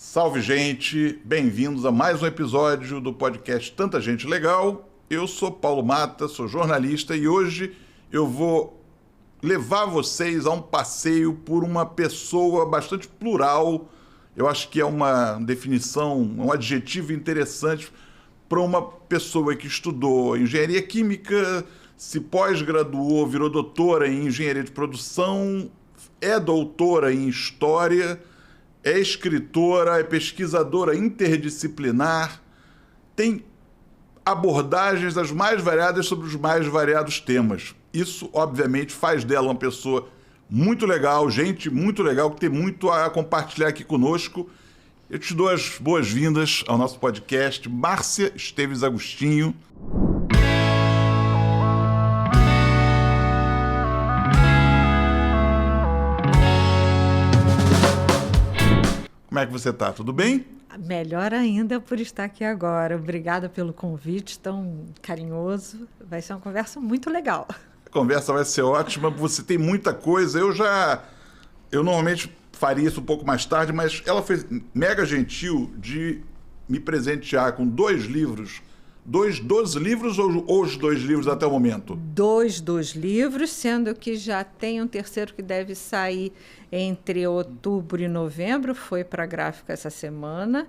Salve, gente! Bem-vindos a mais um episódio do podcast Tanta Gente Legal. Eu sou Paulo Mata, sou jornalista e hoje eu vou levar vocês a um passeio por uma pessoa bastante plural. Eu acho que é uma definição, um adjetivo interessante para uma pessoa que estudou engenharia química, se pós-graduou, virou doutora em engenharia de produção, é doutora em história, é escritora, é pesquisadora interdisciplinar, tem abordagens das mais variadas sobre os mais variados temas. Isso, obviamente, faz dela uma pessoa muito legal, gente muito legal, que tem muito a compartilhar aqui conosco. Eu te dou as boas-vindas ao nosso podcast, Márcia Esteves Agostinho. Como é que você está? Tudo bem? Melhor ainda por estar aqui agora. Obrigada pelo convite tão carinhoso. Vai ser uma conversa muito legal. A conversa vai ser ótima. Você tem muita coisa. Eu normalmente faria isso um pouco mais tarde, mas ela foi mega gentil de me presentear com 2 livros. 12 livros ou os 2 livros até o momento? Dois livros, sendo que já tem um terceiro que deve sair entre outubro e novembro. Foi para a gráfica essa semana,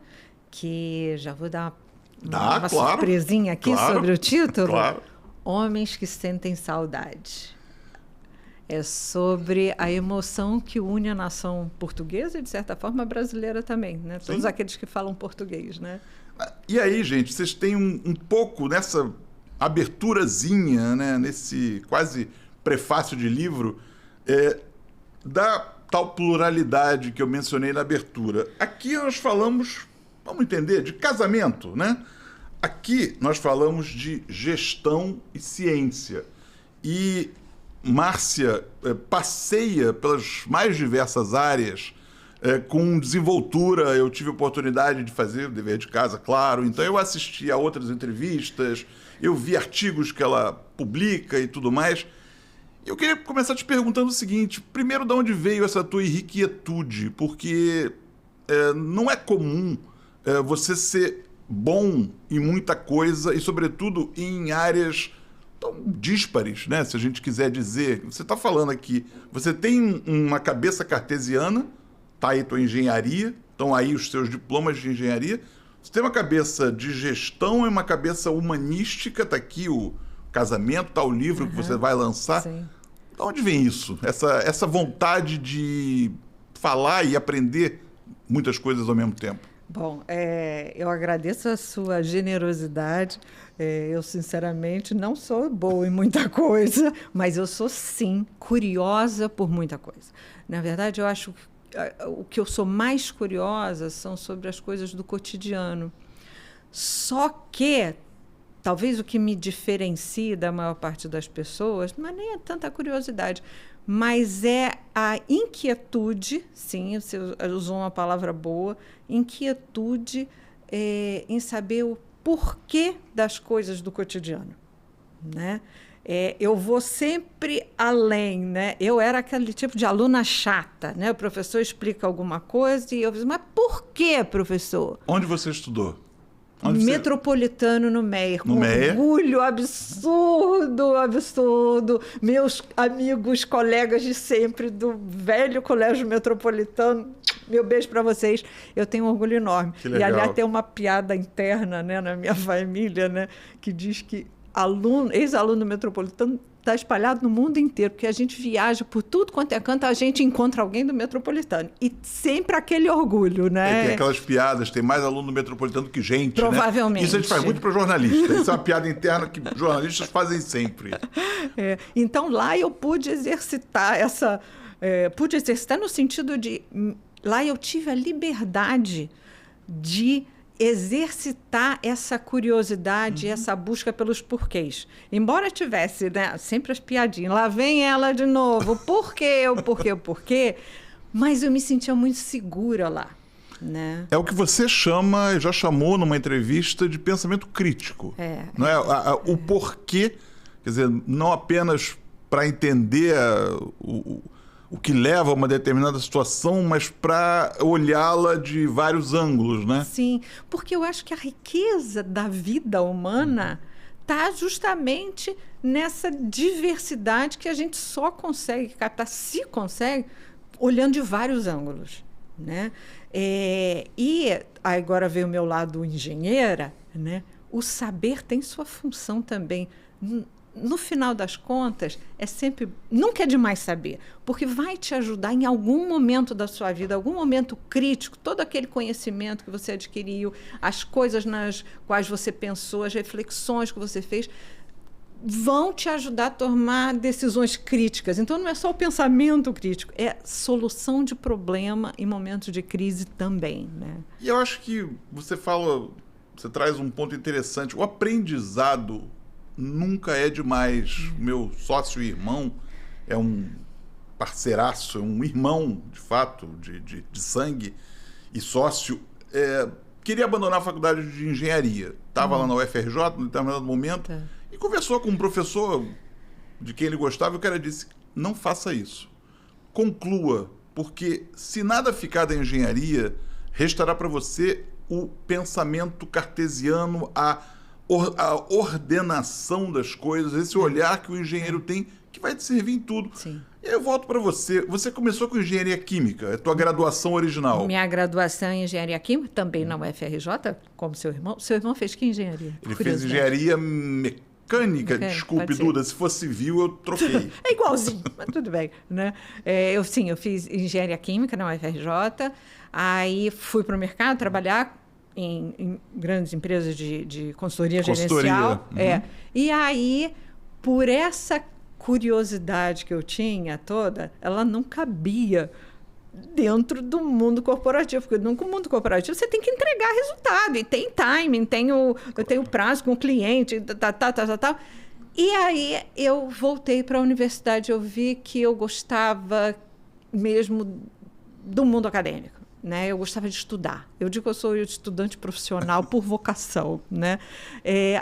que já vou dar uma surpresinha aqui sobre o título. Claro. Homens que sentem saudade. É sobre a emoção que une a nação portuguesa e, de certa forma, brasileira também, né? Todos aqueles que falam português, né? E aí, gente, vocês têm um pouco nessa aberturazinha, né, nesse quase prefácio de livro, da tal pluralidade que eu mencionei na abertura. Aqui nós falamos, vamos entender, de casamento, né? Aqui nós falamos de gestão e ciência. E Márcia passeia pelas mais diversas áreas com desenvoltura. Eu tive a oportunidade de fazer o dever de casa, claro. Então eu assisti a outras entrevistas, eu vi artigos que ela publica e tudo mais. Eu queria começar te perguntando o seguinte: primeiro, de onde veio essa tua inquietude? Porque não é comum você ser bom em muita coisa e, sobretudo, em áreas tão díspares, né? Se a gente quiser dizer. Você está falando aqui, você tem uma cabeça cartesiana, tá aí tua engenharia, estão aí os seus diplomas de engenharia. Você tem uma cabeça de gestão e uma cabeça humanística, tá aqui o casamento, tá o livro que você vai lançar. Sim. De onde vem isso? Essa vontade de falar e aprender muitas coisas ao mesmo tempo? Bom, eu agradeço a sua generosidade. Eu, sinceramente, não sou boa em muita coisa, mas eu sou, sim, curiosa por muita coisa. Na verdade, eu acho que o que eu sou mais curiosa são sobre as coisas do cotidiano. Só que, talvez o que me diferencie da maior parte das pessoas, não é nem tanta curiosidade, mas é a inquietude, sim, você usou uma palavra boa, inquietude em saber o porquê das coisas do cotidiano, né? Eu vou sempre além, né? Eu era aquele tipo de aluna chata, né? O professor explica alguma coisa e eu digo, mas por quê, professor? Onde você estudou? Metropolitano no Meier, com Meier? Orgulho absurdo. Meus amigos, colegas de sempre do velho colégio metropolitano, meu beijo para vocês. Eu tenho um orgulho enorme. Que legal. E, aliás, tem uma piada interna, né, na minha família, né, que diz que ex-aluno metropolitano está espalhado no mundo inteiro, porque a gente viaja por tudo quanto é canto, a gente encontra alguém do metropolitano. E sempre aquele orgulho, né? Tem aquelas piadas, tem mais aluno do metropolitano que gente, provavelmente, né? Isso a gente faz muito para jornalista. Isso é uma piada interna que jornalistas fazem sempre. Então, lá eu pude exercitar pude exercitar no sentido de... Lá eu tive a liberdade de exercitar essa curiosidade, essa busca pelos porquês. Embora tivesse, né, sempre as piadinhas, lá vem ela de novo, por quê, o porquê, mas eu me sentia muito segura lá, né? É o que você já chamou numa entrevista de pensamento crítico. Não é? O porquê, quer dizer, não apenas para entender o que leva a uma determinada situação, mas para olhá-la de vários ângulos, né? Sim, porque eu acho que a riqueza da vida humana está justamente nessa diversidade que a gente só consegue captar, se consegue, olhando de vários ângulos, né? E agora veio o meu lado engenheira, né? O saber tem sua função também. No final das contas, nunca é demais saber, porque vai te ajudar em algum momento da sua vida, algum momento crítico, todo aquele conhecimento que você adquiriu, as coisas nas quais você pensou, as reflexões que você fez, vão te ajudar a tomar decisões críticas. Então, não é só o pensamento crítico, é solução de problema em momentos de crise também, né? E eu acho que você traz um ponto interessante. O aprendizado nunca é demais. Meu sócio e irmão é um parceiraço, é um irmão, de fato, de sangue e sócio. Queria abandonar a faculdade de engenharia. Estava lá na UFRJ, num determinado momento, e conversou com um professor de quem ele gostava, e o cara disse: não faça isso. Conclua, porque se nada ficar da engenharia, restará para você o pensamento cartesiano, a ordenação das coisas, esse olhar que o engenheiro tem, que vai te servir em tudo. Sim. E aí eu volto para você. Você começou com engenharia química, é a tua graduação original. Minha graduação em engenharia química, também na UFRJ, como seu irmão. Seu irmão fez que engenharia? Ele fez engenharia mecânica, desculpe, Duda, se for civil eu troquei. É igualzinho, mas tudo bem, né? Eu fiz engenharia química na UFRJ, aí fui para o mercado trabalhar em grandes empresas de consultoria gerencial. E aí, por essa curiosidade que eu tinha toda, ela não cabia dentro do mundo corporativo, porque no mundo corporativo você tem que entregar resultado, e tem timing, eu tenho prazo com o cliente, tal. E aí eu voltei para a universidade, eu vi que eu gostava mesmo do mundo acadêmico, né? Eu gostava de estudar. Eu digo que eu sou estudante profissional por vocação, né?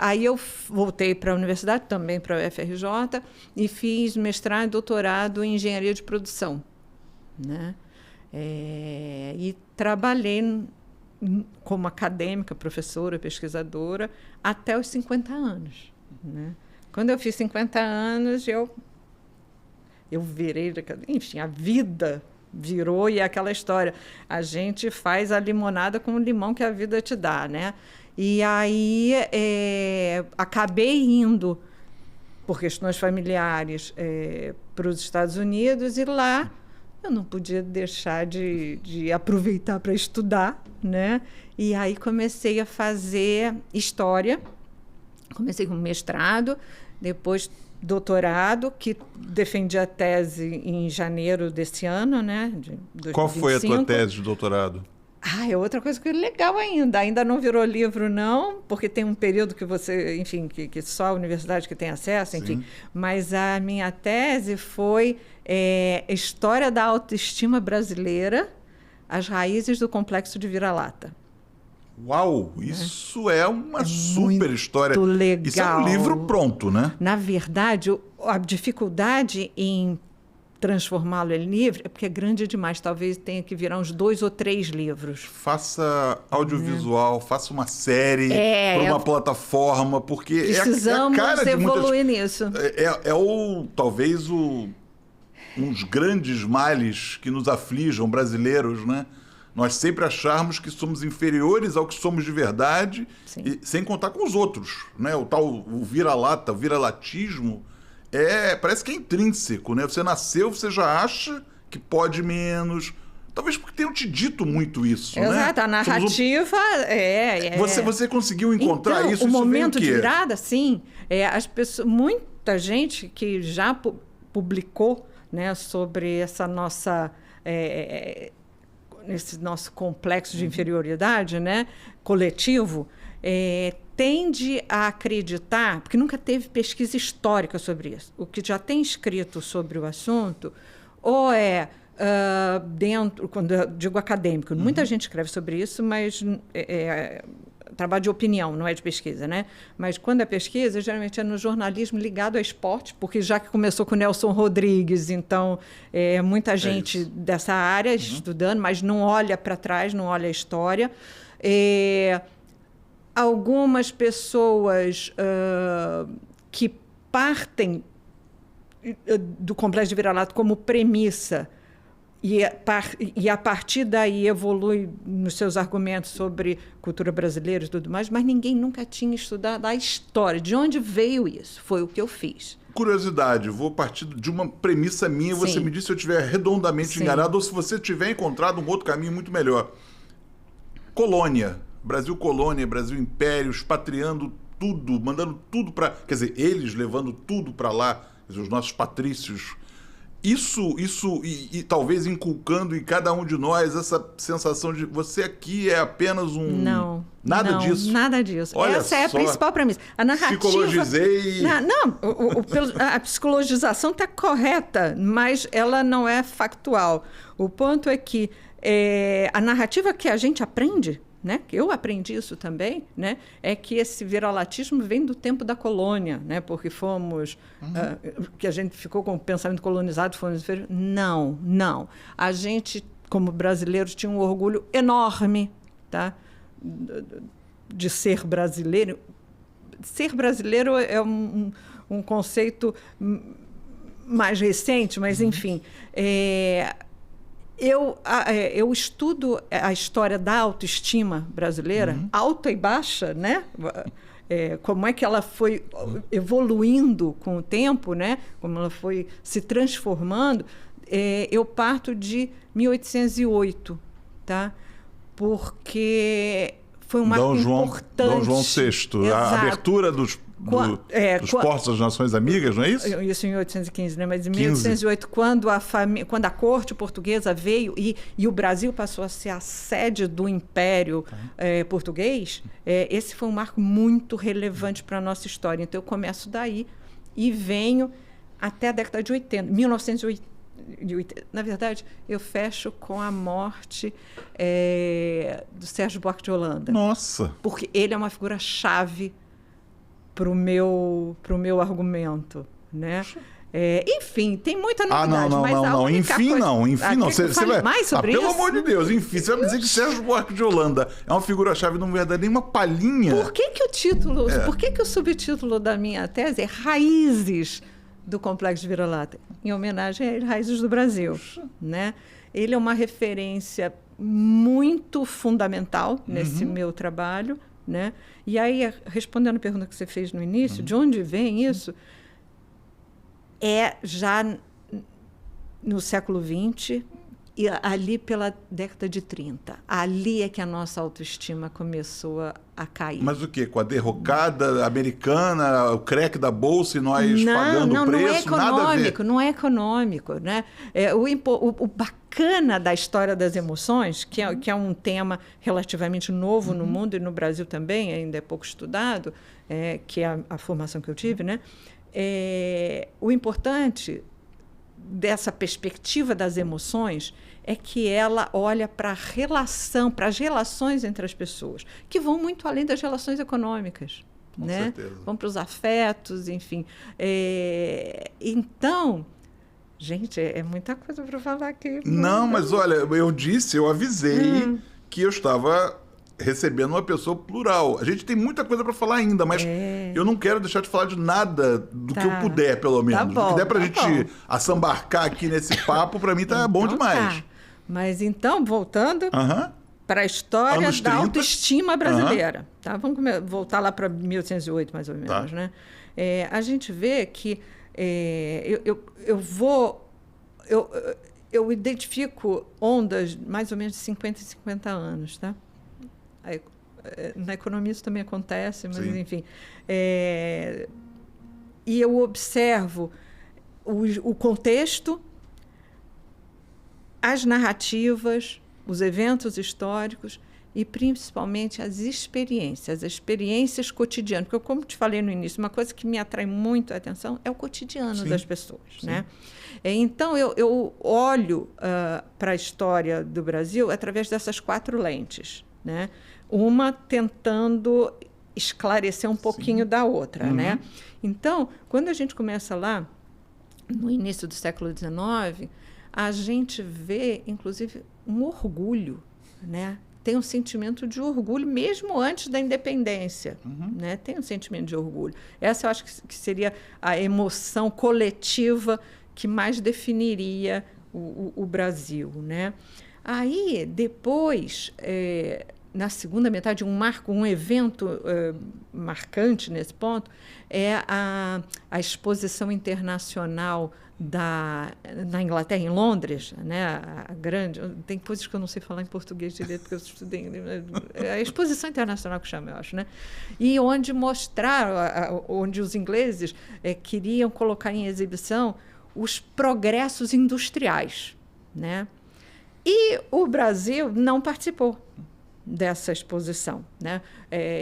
Aí eu voltei para a universidade, também para a UFRJ, e fiz mestrado e doutorado em engenharia de produção, né? E trabalhei como acadêmica, professora, pesquisadora, até os 50 anos, né? Quando eu fiz 50 anos, eu virei... Enfim, a vida virou, e é aquela história, a gente faz a limonada com o limão que a vida te dá, né? E aí acabei indo, por questões familiares, para os Estados Unidos, e lá eu não podia deixar de aproveitar para estudar, né? E aí comecei a fazer história, comecei com mestrado, depois doutorado, que defendi a tese em janeiro desse ano, né? De 2025. Qual foi a tua tese de doutorado? É outra coisa que é legal ainda não virou livro, não, porque tem um período que você, enfim, que só a universidade que tem acesso, enfim. Sim. Mas a minha tese foi História da Autoestima Brasileira, as raízes do complexo de vira-lata. Uau, isso é uma super história. Legal. Isso é um livro pronto, né? Na verdade, a dificuldade em transformá-lo em livro é porque é grande demais. Talvez tenha que virar uns 2 ou 3 livros. Faça audiovisual, faça uma série para uma plataforma, porque precisamos é a cara de evoluir nisso. Talvez uns grandes males que nos aflijam, brasileiros, né? Nós sempre acharmos que somos inferiores ao que somos de verdade, e, sem contar com os outros, né? O vira-lata, o vira-latismo, parece que é intrínseco, né? Você nasceu, você já acha que pode menos. Talvez porque tenham te dito muito isso, Exato, né? Exato, a narrativa Você conseguiu encontrar então, isso? O isso momento de virada, sim. As pessoas, muita gente que já publicou, né, sobre essa nossa... nesse nosso complexo de inferioridade, né, coletivo, tende a acreditar, porque nunca teve pesquisa histórica sobre isso. O que já tem escrito sobre o assunto, ou dentro, quando eu digo acadêmico, muita gente escreve sobre isso, mas trabalho de opinião, não é de pesquisa, né? Mas quando é pesquisa, geralmente é no jornalismo ligado a esporte, porque já que começou com o Nelson Rodrigues, então muita gente dessa área estudando, mas não olha para trás, não olha a história. Algumas pessoas que partem do Complexo de Vira-Lata como premissa e a partir daí evolui nos seus argumentos sobre cultura brasileira e tudo mais, mas ninguém nunca tinha estudado a história. De onde veio isso? Foi o que eu fiz. Curiosidade, vou partir de uma premissa minha, Sim. você me disse se eu estiver redondamente Sim. enganado ou se você tiver encontrado um outro caminho muito melhor. Colônia, Brasil colônia, Brasil império, expatriando tudo, mandando tudo para... Quer dizer, eles levando tudo para lá, os nossos patrícios. Isso e talvez inculcando em cada um de nós essa sensação de você aqui é apenas um... Não. Nada não, disso? Nada disso. Olha Essa é a só. principal premissa. A narrativa... Psicologizei... A psicologização está correta, mas ela não é factual. O ponto é que a narrativa que a gente aprende, né, que eu aprendi isso também, né, é que esse viralatismo vem do tempo da colônia, né, porque fomos... que a gente ficou com o pensamento colonizado, fomos... Não. A gente, como brasileiros, tinha um orgulho enorme, tá, de ser brasileiro. Ser brasileiro é um conceito mais recente, mas, enfim... Eu estudo a história da autoestima brasileira, alta e baixa, né? Como é que ela foi evoluindo com o tempo, né? Como ela foi se transformando. Eu parto de 1808, tá? Porque foi um marco importante. Dom João VI, Exato. a abertura dos portos das Nações Amigas, não é isso? Isso em 1815, né? Mas em 1808, quando a corte portuguesa veio e o Brasil passou a ser a sede do Império português, esse foi um marco muito relevante para a nossa história. Então, eu começo daí e venho até a década de 80, 1980. Na verdade, eu fecho com a morte do Sérgio Buarque de Holanda. Nossa! Porque ele é uma figura-chave para o meu argumento, né? Enfim, tem muita novidade. Enfim, não. Você vai mais sobre isso? Pelo amor de Deus, enfim, você vai me dizer que Sérgio Buarque de Holanda é uma figura-chave, não vai dar nenhuma palhinha. Por que o título, por que o subtítulo da minha tese é Raízes do Complexo de Vira-Lata? Em homenagem às raízes do Brasil, né? Ele é uma referência muito fundamental nesse meu trabalho, né? E aí, respondendo a pergunta que você fez no início, de onde vem isso? Já no século XX e ali pela década de 30. Ali é que a nossa autoestima começou a cair. Mas o quê? Com a derrocada americana, o crack da bolsa e nós pagando o preço? Nada a ver. Não é econômico, né? O bacana da história das emoções, que é um tema relativamente novo no mundo e no Brasil também, ainda é pouco estudado, que é a formação que eu tive, né? O importante dessa perspectiva das emoções é que ela olha para as relações entre as pessoas, que vão muito além das relações econômicas. Com né? certeza. Vão para os afetos, enfim. Então, gente, é muita coisa para falar aqui. Não, mas olha, eu avisei que eu estava recebendo uma pessoa plural. A gente tem muita coisa para falar ainda, mas eu não quero deixar de falar de nada do que eu puder, pelo menos. Bom, do que der para a gente assambarcar aqui nesse papo, para mim tá bom demais. Tá. Mas então, voltando para a história Anos da 30. autoestima brasileira. Tá? Vamos voltar lá para 1808, mais ou menos. Tá. Né? A gente vê que eu identifico ondas mais ou menos de 50 e 50 anos. Tá? Na economia isso também acontece, mas Sim. enfim. E eu observo o contexto, as narrativas, os eventos históricos e, principalmente, as experiências cotidianas. Porque, como te falei no início, uma coisa que me atrai muito a atenção é o cotidiano Sim. das pessoas. Sim. Né? Então, eu olho para a história do Brasil através dessas 4 lentes. né? Uma tentando esclarecer um pouquinho da outra, né? Então, quando a gente começa lá, no início do século XIX, a gente vê, inclusive, um orgulho, né? Tem um sentimento de orgulho, mesmo antes da independência, né? Tem um sentimento de orgulho. Essa eu acho que seria a emoção coletiva que mais definiria o Brasil, né? Aí, depois, na segunda metade, um evento marcante nesse ponto é a exposição internacional na Inglaterra, em Londres, né? A grande, tem coisas que eu não sei falar em português direito, porque eu estudei. É a exposição internacional que chama, eu acho, né? E onde mostraram, onde os ingleses queriam colocar em exibição os progressos industriais, né? E o Brasil não participou dessa exposição, né?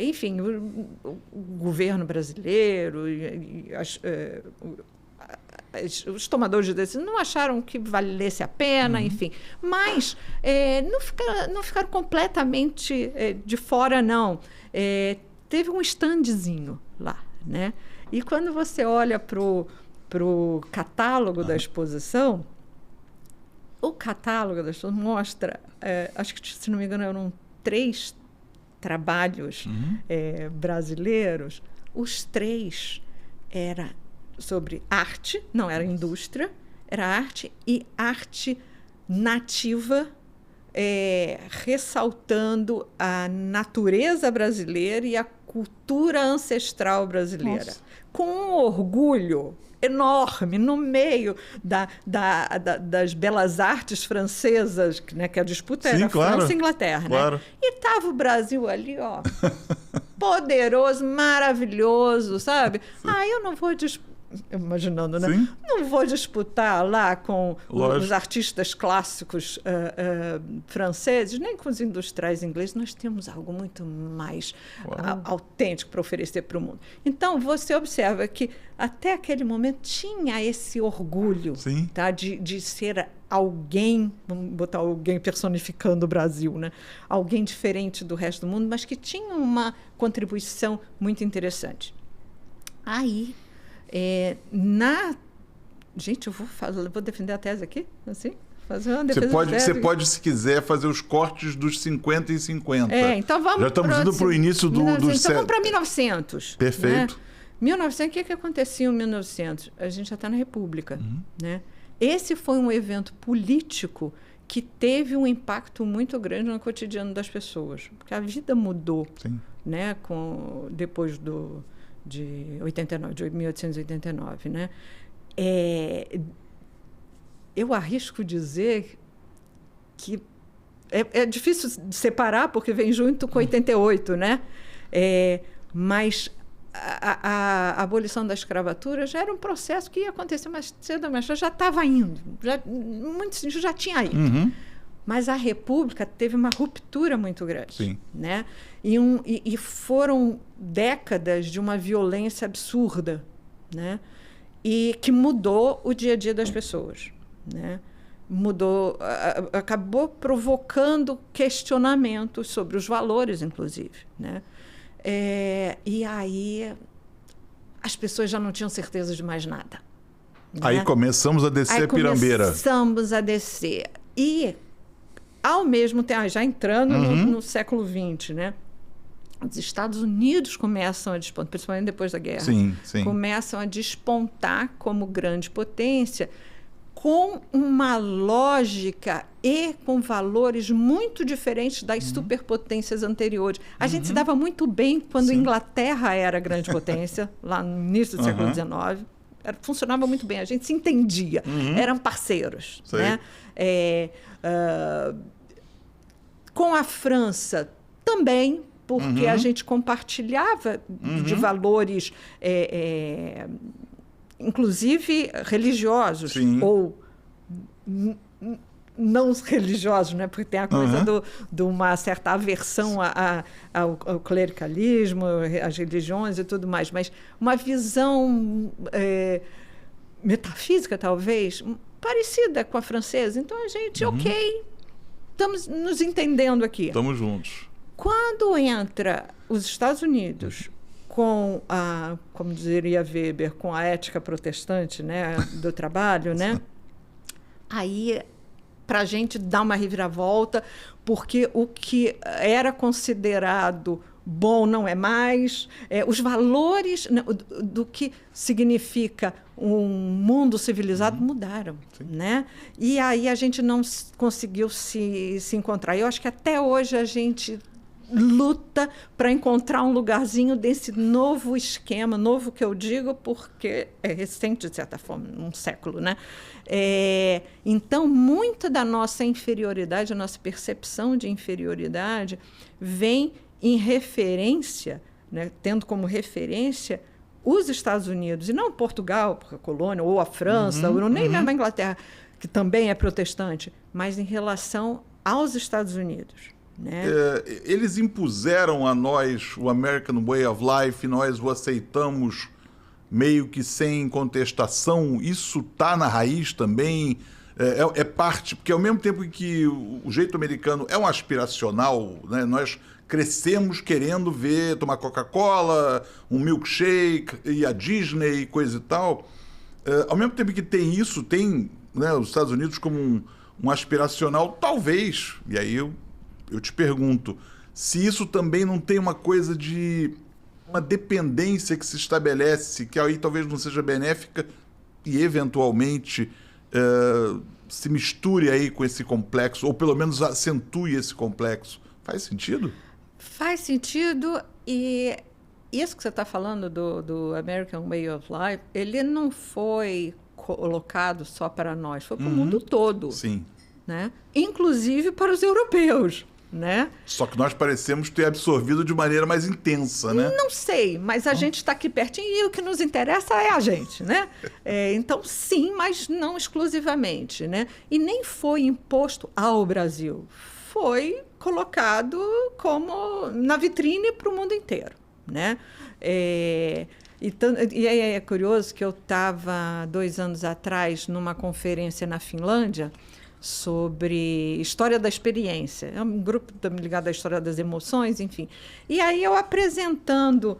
Enfim, o governo brasileiro os tomadores de decisão não acharam que valesse a pena, enfim. Mas não ficaram completamente de fora, não. Teve um standzinho lá, né? E quando você olha para o catálogo da exposição, o catálogo da exposição mostra, acho que, se não me engano, eram 3 trabalhos brasileiros. Os 3 eram sobre arte, não era indústria, era arte e arte nativa, ressaltando a natureza brasileira e a cultura ancestral brasileira. Nossa. Com um orgulho enorme no meio das belas artes francesas, né, que a disputa era França e Inglaterra. Claro. Né? E estava o Brasil ali, ó, poderoso, maravilhoso, sabe? Eu não vou imaginando, né? Sim. Não vou disputar lá com os artistas clássicos franceses, nem com os industriais ingleses. Nós temos algo muito mais autêntico para oferecer para o mundo. Então, você observa que até aquele momento tinha esse orgulho, tá? de ser alguém, vamos botar alguém personificando o Brasil, né? Alguém diferente do resto do mundo, mas que tinha uma contribuição muito interessante. Aí, gente, eu vou defender a tese aqui, assim, fazer uma defesa Você pode, se quiser, fazer os cortes dos 50 e 50. Então vamos. Já estamos indo para o início do século. Então vamos para 1900. Perfeito. Né? 1900, o que acontecia em 1900? A gente já está na República, né? Esse foi um evento político que teve um impacto muito grande no cotidiano das pessoas, porque a vida mudou, né? Depois de 1889, né? Eu arrisco dizer que é difícil separar, porque vem junto com 88, né? Mas a abolição da escravatura já era um processo que ia acontecer mais cedo, mas já estava indo, já tinha ido. Mas a República teve uma ruptura muito grande, né? E foram décadas de uma violência absurda, né? E que mudou o dia a dia das pessoas, né? Acabou provocando questionamentos sobre os valores, inclusive, né? E aí as pessoas já não tinham certeza de mais nada. Aí, né? Começamos a descer a pirambeira. Começamos a descer. E, ao mesmo tempo, já entrando no século XX, né? Os Estados Unidos começam a despontar, principalmente depois da guerra, começam a despontar como grande potência, com uma lógica e com valores muito diferentes das superpotências anteriores. A gente se dava muito bem quando a Inglaterra era grande potência, lá no início do século XIX. Funcionava muito bem, a gente se entendia, eram parceiros. Né? Com a França também, porque a gente compartilhava de valores, inclusive religiosos, ou não religiosos, né? Porque tem a coisa de uma certa aversão ao clericalismo, às religiões e tudo mais, mas uma visão metafísica, talvez, parecida com a francesa. Então, a gente, estamos nos entendendo aqui. Estamos juntos. Quando entra os Estados Unidos com a, como diria Weber, com a ética protestante, né, do trabalho, né, aí para a gente dar uma reviravolta, porque o que era considerado bom não é mais, os valores do que significa um mundo civilizado mudaram, né? E aí a gente não conseguiu se encontrar. Eu acho que até hoje a gente luta para encontrar um lugarzinho desse novo esquema, novo que eu digo porque é recente, de certa forma, um século, né? Então, muita da nossa inferioridade, a nossa percepção de inferioridade vem em referência, né, tendo como referência os Estados Unidos, e não Portugal, porque a colônia, ou a França, ou nem mesmo a Inglaterra, que também é protestante, mas em relação aos Estados Unidos. Né? Eles impuseram a nós o American Way of Life, nós o aceitamos meio que sem contestação. Isso está na raiz também, é parte, porque ao mesmo tempo que o jeito americano é um aspiracional, né, nós crescemos querendo ver, tomar Coca-Cola, um milkshake, e a Disney, coisa e tal. Ao mesmo tempo que tem isso, tem, né, os Estados Unidos como um aspiracional, talvez, e aí eu te pergunto, se isso também não tem uma coisa de uma dependência que se estabelece, que aí talvez não seja benéfica e eventualmente se misture aí com esse complexo, ou pelo menos acentue esse complexo. Faz sentido? Faz sentido, e isso que você está falando do American Way of Life, ele não foi colocado só para nós, foi para o mundo todo. Sim. Né? Inclusive para os europeus. Né? Só que nós parecemos ter absorvido de maneira mais intensa, né? Não sei, mas a gente está aqui pertinho e o que nos interessa é a gente, né? Então, sim, mas não exclusivamente, né? E nem foi imposto ao Brasil. Foi colocado como na vitrine para o mundo inteiro, né? E é curioso que eu estava 2 anos atrás numa conferência na Finlândia sobre história da experiência. É um grupo ligado à história das emoções, enfim. E aí eu apresentando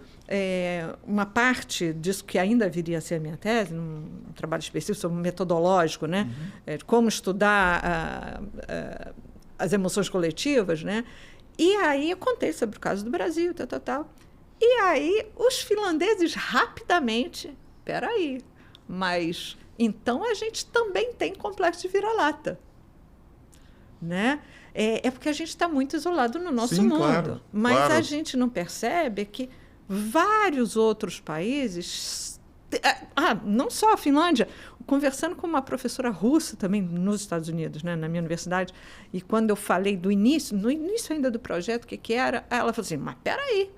uma parte disso que ainda viria a ser a minha tese, um trabalho específico sobre metodológico, né? Como estudar as emoções coletivas, né? E aí eu contei sobre o caso do Brasil, tal. E aí os finlandeses rapidamente, peraí, mas então a gente também tem complexo de vira-lata. Né? É porque a gente está muito isolado no nosso mundo. Claro, mas claro. A gente não percebe que vários outros países, não só a Finlândia, conversando com uma professora russa também nos Estados Unidos, né, na minha universidade, e quando eu falei no início ainda do projeto, o que era, ela falou assim, mas peraí,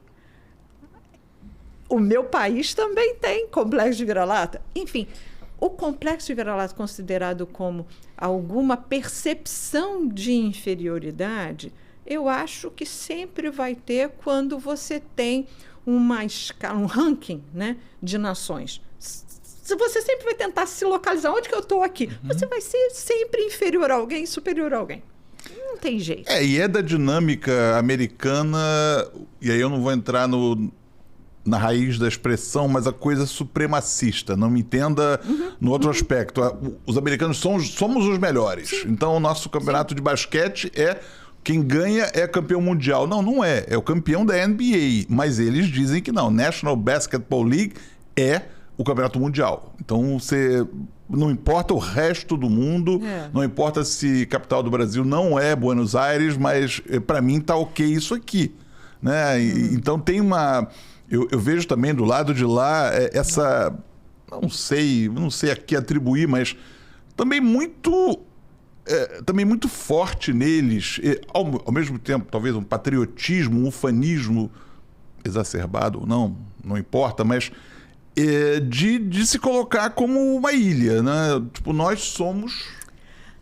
o meu país também tem complexo de vira-lata. Enfim, o complexo de vira-lata considerado como alguma percepção de inferioridade, eu acho que sempre vai ter quando você tem uma escala, um ranking, né, de nações. Você sempre vai tentar se localizar. Onde que eu estou aqui? Você vai ser sempre inferior a alguém, superior a alguém. Não tem jeito. E é da dinâmica americana, e aí eu não vou entrar na raiz da expressão, mas a coisa supremacista. Não me entenda no outro aspecto. Os americanos somos os melhores. Sim. Então, o nosso campeonato de basquete quem ganha é campeão mundial. Não é. É o campeão da NBA. Mas eles dizem que não. National Basketball League é o campeonato mundial. Então, não importa o resto do mundo, não importa se capital do Brasil não é Buenos Aires, mas para mim tá ok isso aqui. Né? Então, tem uma... Eu vejo também do lado de lá essa... Não sei a que atribuir, mas também muito forte neles. Ao mesmo tempo, talvez um patriotismo, um ufanismo exacerbado, não importa, mas de se colocar como uma ilha, né? Tipo, nós somos...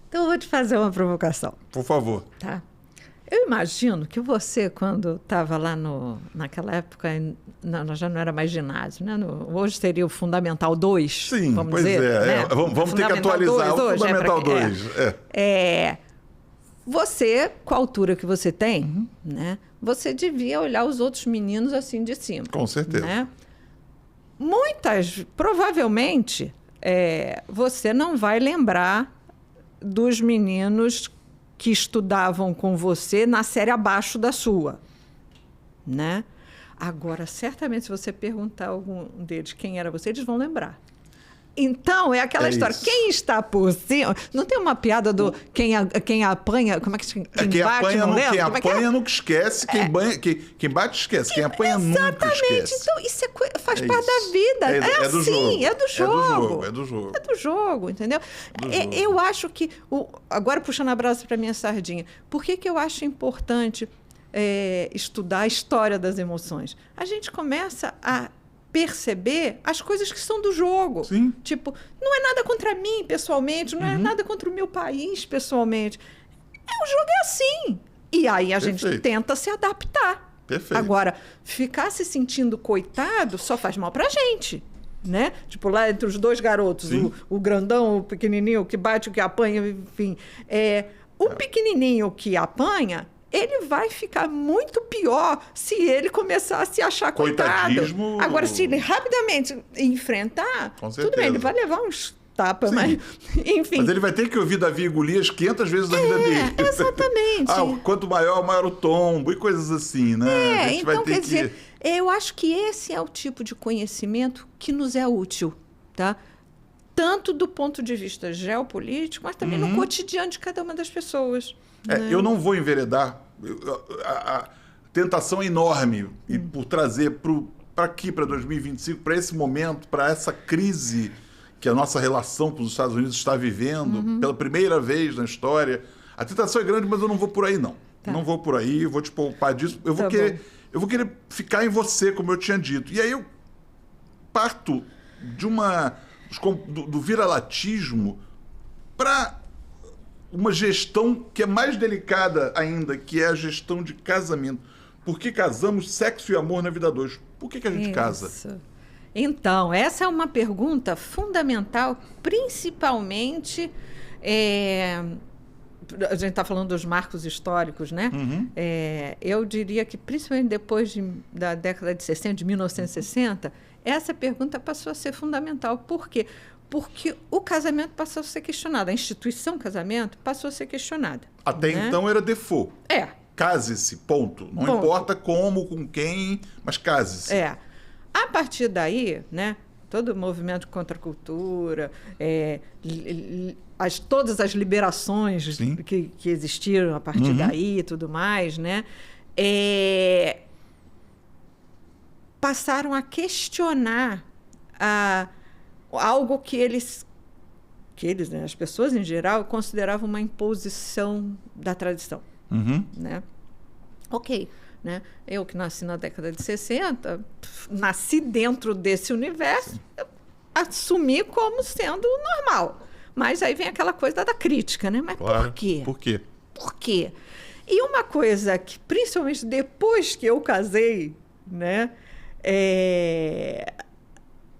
Então, eu vou te fazer uma provocação. Por favor. Tá. Eu imagino que você, quando estava lá naquela época, já não era mais ginásio, né? Hoje seria o Fundamental 2, sim, vamos pois dizer. Né? Vamos ter que atualizar o Fundamental 2. você, com a altura que você tem, né, você devia olhar os outros meninos assim de cima. Com certeza. Né? Provavelmente, você não vai lembrar dos meninos que estudavam com você na série abaixo da sua, né? Agora, certamente, se você perguntar a algum deles quem era você, eles vão lembrar. Então, é aquela história. Isso. Quem está por cima... Não tem uma piada do quem apanha... Como é que quem Quem bate, apanha, não lembra? quem Como é que é? apanha nunca esquece, quem bate esquece, quem apanha nunca Exatamente. esquece. Então, isso faz É parte isso. da vida. É do assim, jogo. é do jogo. É do jogo. É do jogo, entendeu? Do jogo. Eu acho que... Agora, puxando a brasa para minha sardinha. Por que eu acho importante estudar a história das emoções? A gente começa a perceber as coisas que são do jogo. Sim. Tipo, não é nada contra mim, pessoalmente, não é nada contra o meu país, pessoalmente. O jogo é assim. E aí a gente Perfeito. tenta se adaptar. Perfeito. Agora, ficar se sentindo coitado só faz mal pra gente. Né? Tipo, lá entre os dois garotos, o grandão, o pequenininho, o que bate, o que apanha, enfim. O pequenininho que apanha, ele vai ficar muito pior se ele começar a se achar coitado. Coitadismo. Agora, se ele rapidamente enfrentar, Com tudo bem, certeza. ele vai levar uns tapas, Sim. mas enfim. Mas ele vai ter que ouvir Davi e Golias 500 vezes na vida dele. Exatamente. Quanto maior o tombo e coisas assim, né? A gente então, vai ter quer que... dizer, eu acho que esse é o tipo de conhecimento que nos é útil, tá? Tanto do ponto de vista geopolítico, mas também no cotidiano de cada uma das pessoas. Né? Eu não vou enveredar. A tentação é enorme e por trazer para aqui, para 2025, para esse momento, para essa crise que a nossa relação com os Estados Unidos está vivendo pela primeira vez na história. A tentação é grande, mas eu não vou por aí, não. Tá. Não vou por aí, vou te poupar disso. Eu vou querer ficar em você, como eu tinha dito. E aí eu parto do viralatismo para uma gestão que é mais delicada ainda, que é a gestão de casamento. Por que casamos? Sexo e amor na vida dois. Por que a gente casa? Então, essa é uma pergunta fundamental, principalmente... a gente está falando dos marcos históricos, né? Eu diria que, principalmente depois da década de 60, de 1960, essa pergunta passou a ser fundamental. Por quê? Porque o casamento passou a ser questionado, a instituição casamento passou a ser questionada. Até então era default. Case-se, ponto. Não importa como, com quem, mas case-se. A partir daí, né, todo o movimento contra a cultura, todas as liberações que existiram a partir daí e tudo mais, né, passaram a questionar algo que eles, né, as pessoas em geral, consideravam uma imposição da tradição. Né? Ok. Né? Eu que nasci na década de 60, nasci dentro desse universo, assumi como sendo normal. Mas aí vem aquela coisa da crítica, né? Mas claro. Por quê? Por quê? Por quê? E uma coisa que, principalmente depois que eu casei, né?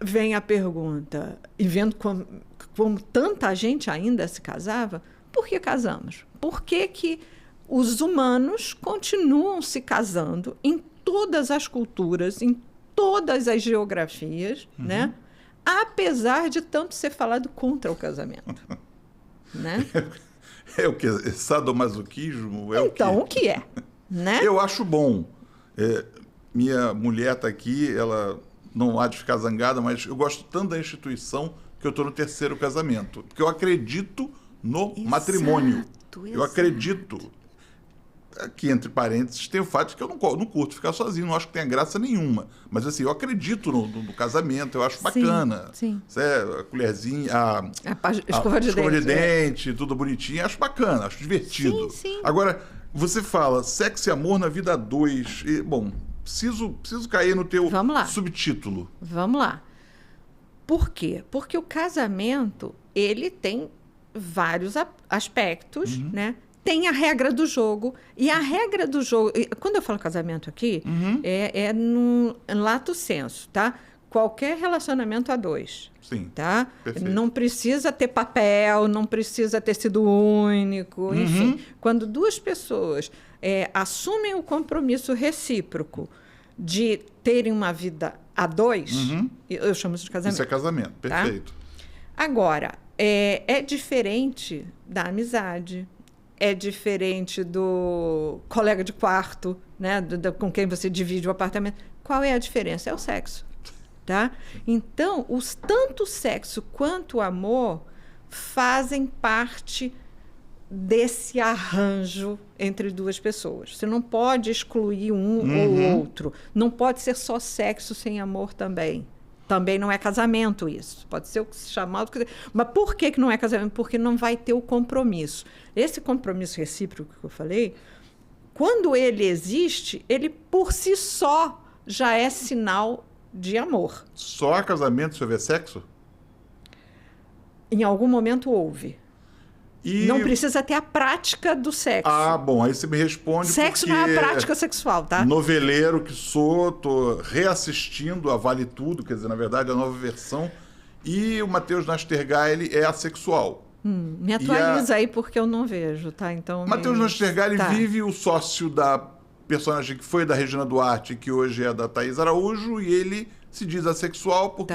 Vem a pergunta, e vendo como tanta gente ainda se casava, por que casamos? Por que os humanos continuam se casando em todas as culturas, em todas as geografias, né? Apesar de tanto ser falado contra o casamento. Né? É o que? É sadomasoquismo? Então, o que é? Né? Eu acho bom. Minha mulher está aqui, ela não há de ficar zangada, mas eu gosto tanto da instituição que eu estou no 3º casamento. Porque eu acredito no matrimônio. Eu acredito. Aqui, entre parênteses, tem o fato de que eu não curto ficar sozinho, não acho que tenha graça nenhuma. Mas, assim, eu acredito no casamento, eu acho bacana. Sim. A colherzinha, a escova de dente, tudo bonitinho, acho bacana, acho divertido. Sim. Agora, você fala sexo e amor na vida 2. Bom, preciso cair no teu subtítulo. Vamos lá. Por quê? Porque o casamento, ele tem vários aspectos, né? Tem a regra do jogo. E a regra do jogo... Quando eu falo casamento aqui, é no lato sensu, tá? Qualquer relacionamento a 2. Sim. Tá? Perfeito. Não precisa ter papel, não precisa ter sido único, enfim. Quando duas pessoas assumem o compromisso recíproco de terem uma vida a dois, eu chamo isso de casamento. Isso é casamento, perfeito. Tá? Agora, é diferente da amizade, é diferente do colega de quarto, né? Com quem você divide o apartamento. Qual é a diferença? É o sexo. Tá? Então, tanto o sexo quanto o amor fazem parte desse arranjo entre duas pessoas. Você não pode excluir um ou outro. Não pode ser só sexo sem amor também. Também não é casamento isso. Pode ser o que se chamar... Mas por que não é casamento? Porque não vai ter o compromisso. Esse compromisso recíproco que eu falei, quando ele existe, ele por si só já é sinal de amor. Só há casamento se houver sexo? Em algum momento houve. E... Não precisa ter a prática do sexo. Ah, bom, aí você me responde. Sexo não é a prática sexual, tá? Noveleiro que sou, tô reassistindo a Vale Tudo, quer dizer, na verdade, a nova versão. E o Matheus Nastergaile é assexual. Me atualiza aí, porque eu não vejo, tá? Então, Matheus Nastergaile vive o sócio da personagem que foi da Regina Duarte, que hoje é da Thaís Araújo, e ele se diz assexual porque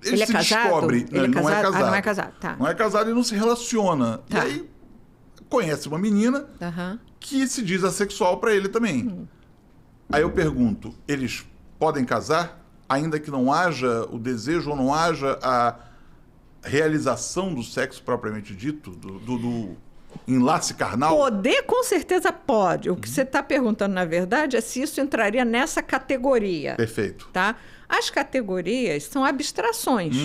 ele é se casado? descobre. Ele não é casado. não é casado, tá. Não é casado e não se relaciona. Tá. E aí conhece uma menina que se diz assexual para ele também. Aí eu pergunto, eles podem casar, ainda que não haja o desejo ou não haja a realização do sexo propriamente dito, do enlace carnal? Poder, com certeza pode. O que você está perguntando, na verdade, é se isso entraria nessa categoria. Perfeito. Tá? As categorias são abstrações.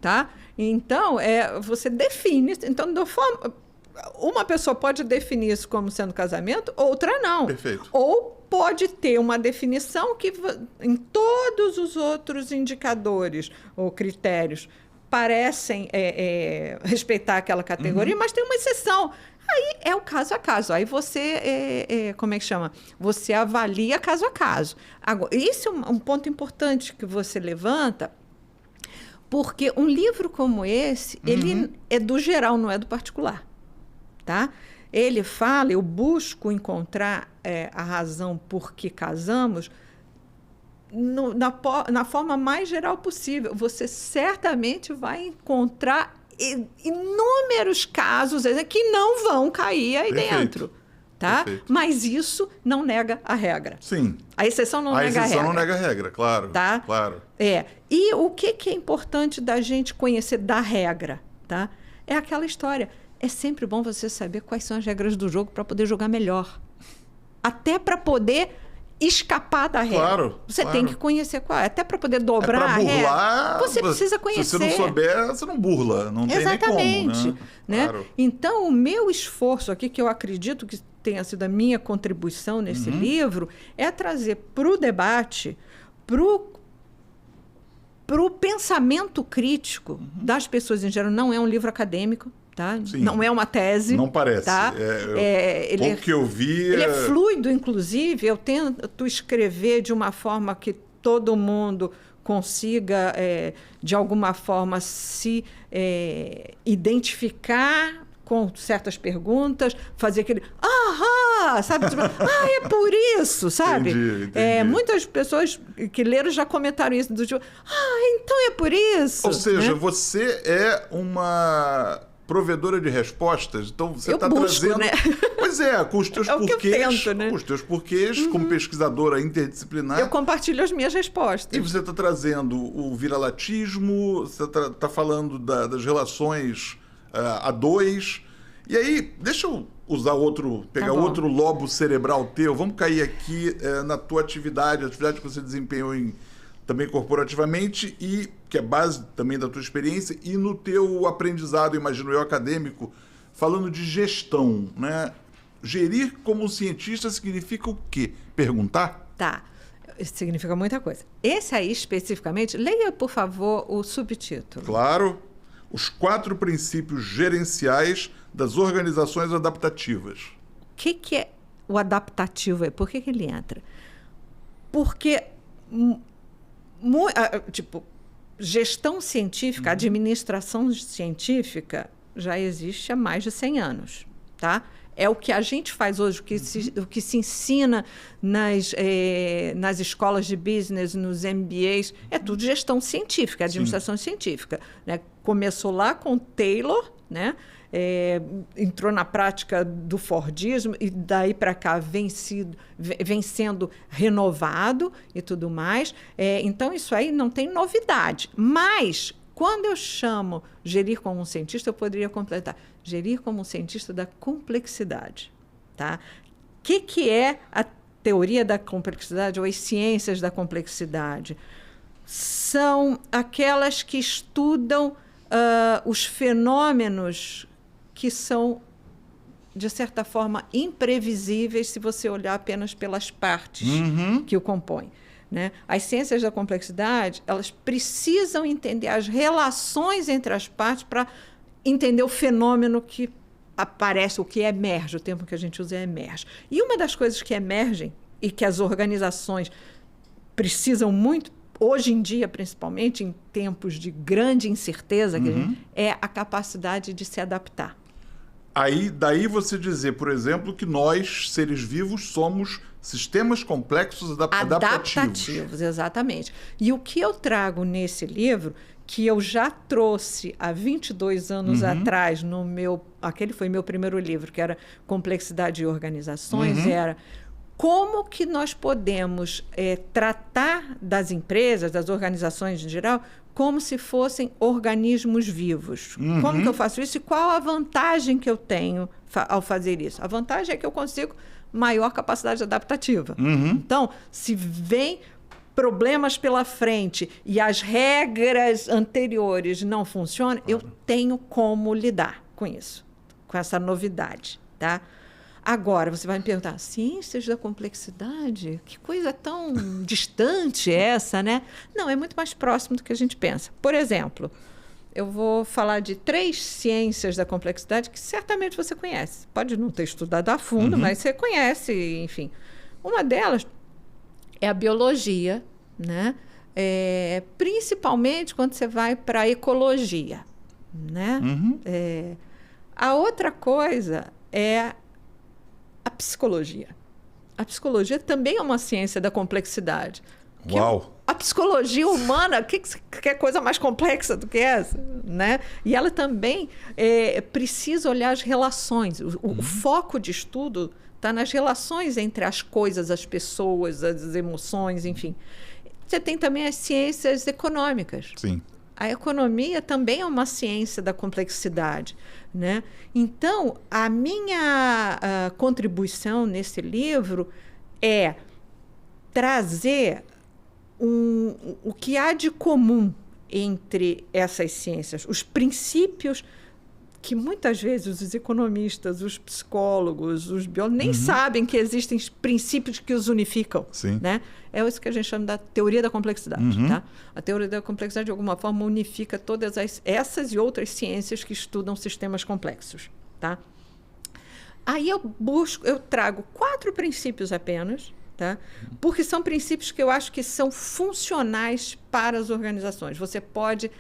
Tá? Então, você define... Então, uma pessoa pode definir isso como sendo casamento, outra não. Perfeito. Ou pode ter uma definição que, em todos os outros indicadores ou critérios, parecem respeitar aquela categoria, mas tem uma exceção. Aí é o caso a caso. Aí você, como é que chama? Você avalia caso a caso. Agora, isso é um ponto importante que você levanta, porque um livro como esse, ele é do geral, não é do particular. Tá? Ele fala, eu busco encontrar a razão por que casamos na forma mais geral possível. Você certamente vai encontrar inúmeros casos que não vão cair aí dentro. Tá? Mas isso não nega a regra. Sim. A exceção não nega a regra. A exceção não nega a regra, claro. Tá? Claro. E o que é importante da gente conhecer da regra? Tá? É aquela história. É sempre bom você saber quais são as regras do jogo para poder jogar melhor. Até para poder escapar da regra. Claro. Você tem que conhecer qual é. Até para poder dobrar pra burlar, a regra, você precisa conhecer. Se você não souber, você não burla. Não tem nem como, né? Claro. Então, o meu esforço aqui, que eu acredito que tenha sido a minha contribuição nesse livro, é trazer para o debate, para o pensamento crítico das pessoas em geral. Não é um livro acadêmico. Tá? Não é uma tese. Não parece. Tá? Pouco que eu vi... Ele é fluido, inclusive. Eu tento escrever de uma forma que todo mundo consiga, de alguma forma, se identificar com certas perguntas, fazer aquele... sabe? É por isso, sabe? Entendi. Muitas pessoas que leram já comentaram isso, do tipo, então é por isso. Ou seja, né? você é uma... provedora de respostas, então você está trazendo... né? Pois com os teus porquês, né? Com os teus porquês, como pesquisadora interdisciplinar. Eu compartilho as minhas respostas. E você está trazendo o viralatismo, você está falando das relações a dois. E aí, deixa eu usar pegar outro lobo cerebral teu, vamos cair aqui na tua atividade, a atividade que você desempenhou também corporativamente, e que é base também da tua experiência, e no teu aprendizado, imagino eu, acadêmico, falando de gestão, né? Gerir como cientista significa o quê? Perguntar? Tá. Isso significa muita coisa. Esse aí, especificamente, leia, por favor, o subtítulo. Claro. Os 4 princípios gerenciais das organizações adaptativas. O que é o adaptativo? Por que ele entra? Porque... gestão científica, administração científica, já existe há mais de 100 anos, tá? É o que a gente faz hoje, o que se ensina nas escolas de business, nos MBAs, é tudo gestão científica, administração científica. Né? Começou lá com Taylor, né? Entrou na prática do Fordismo e daí para cá vem sendo renovado e tudo mais. Então, isso aí não tem novidade. Mas, quando eu chamo gerir como um cientista, eu poderia completar. Gerir como um cientista da complexidade. Tá? O que é a teoria da complexidade ou as ciências da complexidade? São aquelas que estudam os fenômenos que são, de certa forma, imprevisíveis se você olhar apenas pelas partes que o compõem. Né? As ciências da complexidade, elas precisam entender as relações entre as partes para entender o fenômeno que aparece, o que emerge, o termo que a gente usa é emerge. E uma das coisas que emergem e que as organizações precisam muito, hoje em dia, principalmente em tempos de grande incerteza, é a capacidade de se adaptar. Daí você dizer, por exemplo, que nós, seres vivos, somos sistemas complexos adaptativos. Exatamente. E o que eu trago nesse livro, que eu já trouxe há 22 anos atrás, aquele foi meu primeiro livro, que era Complexidade e Organizações, era como que nós podemos tratar das empresas, das organizações em geral, como se fossem organismos vivos. Como que eu faço isso e qual a vantagem que eu tenho ao fazer isso? A vantagem é que eu consigo maior capacidade adaptativa. Então, se vem problemas pela frente e as regras anteriores não funcionam, eu tenho como lidar com isso, com essa novidade, tá? Agora, você vai me perguntar, ciências da complexidade? Que coisa tão distante é essa, né? Não, é muito mais próximo do que a gente pensa. Por exemplo, eu vou falar de 3 ciências da complexidade que certamente você conhece. Pode não ter estudado a fundo, mas você conhece, enfim. Uma delas é a biologia, né? Principalmente quando você vai para a ecologia, né? A outra coisa é a psicologia. A psicologia também é uma ciência da complexidade. Uau! A psicologia humana, que coisa mais complexa do que essa? Né? E ela também precisa olhar as relações. O foco de estudo está nas relações entre as coisas, as pessoas, as emoções, enfim. Você tem também as ciências econômicas. Sim. A economia também é uma ciência da complexidade, né? Então, a minha contribuição nesse livro é trazer o que há de comum entre essas ciências, os princípios que muitas vezes os economistas, os psicólogos, os biólogos nem sabem que existem princípios que os unificam. Sim. Né? É isso que a gente chama da teoria da complexidade. Tá? A teoria da complexidade, de alguma forma, unifica todas essas e outras ciências que estudam sistemas complexos. Tá? Aí eu trago 4 princípios apenas, tá? Porque são princípios que eu acho que são funcionais para as organizações. Você pode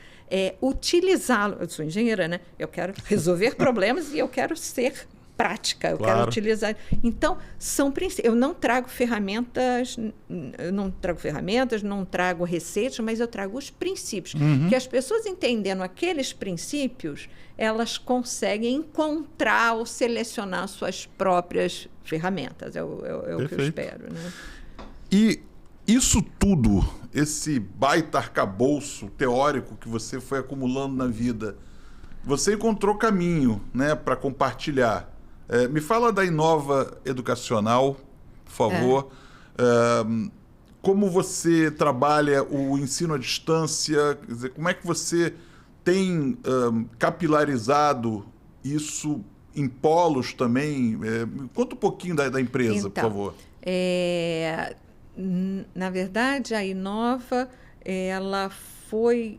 utilizá-lo. Eu sou engenheira, né? Eu quero resolver problemas e eu quero ser prática, eu quero utilizar. Então, são princípios. Eu não trago ferramentas, não trago receitas, mas eu trago os princípios. Que as pessoas entendendo aqueles princípios, elas conseguem encontrar ou selecionar suas próprias ferramentas. É o que eu espero, né? E isso tudo, esse baita arcabouço teórico que você foi acumulando na vida, você encontrou caminho, né, para compartilhar. Me fala da Inova Educacional, por favor. Como você trabalha o ensino à distância? Quer dizer, como é que você tem capilarizado isso em polos também? Conta um pouquinho da empresa, por favor. Na verdade, a Inova ela foi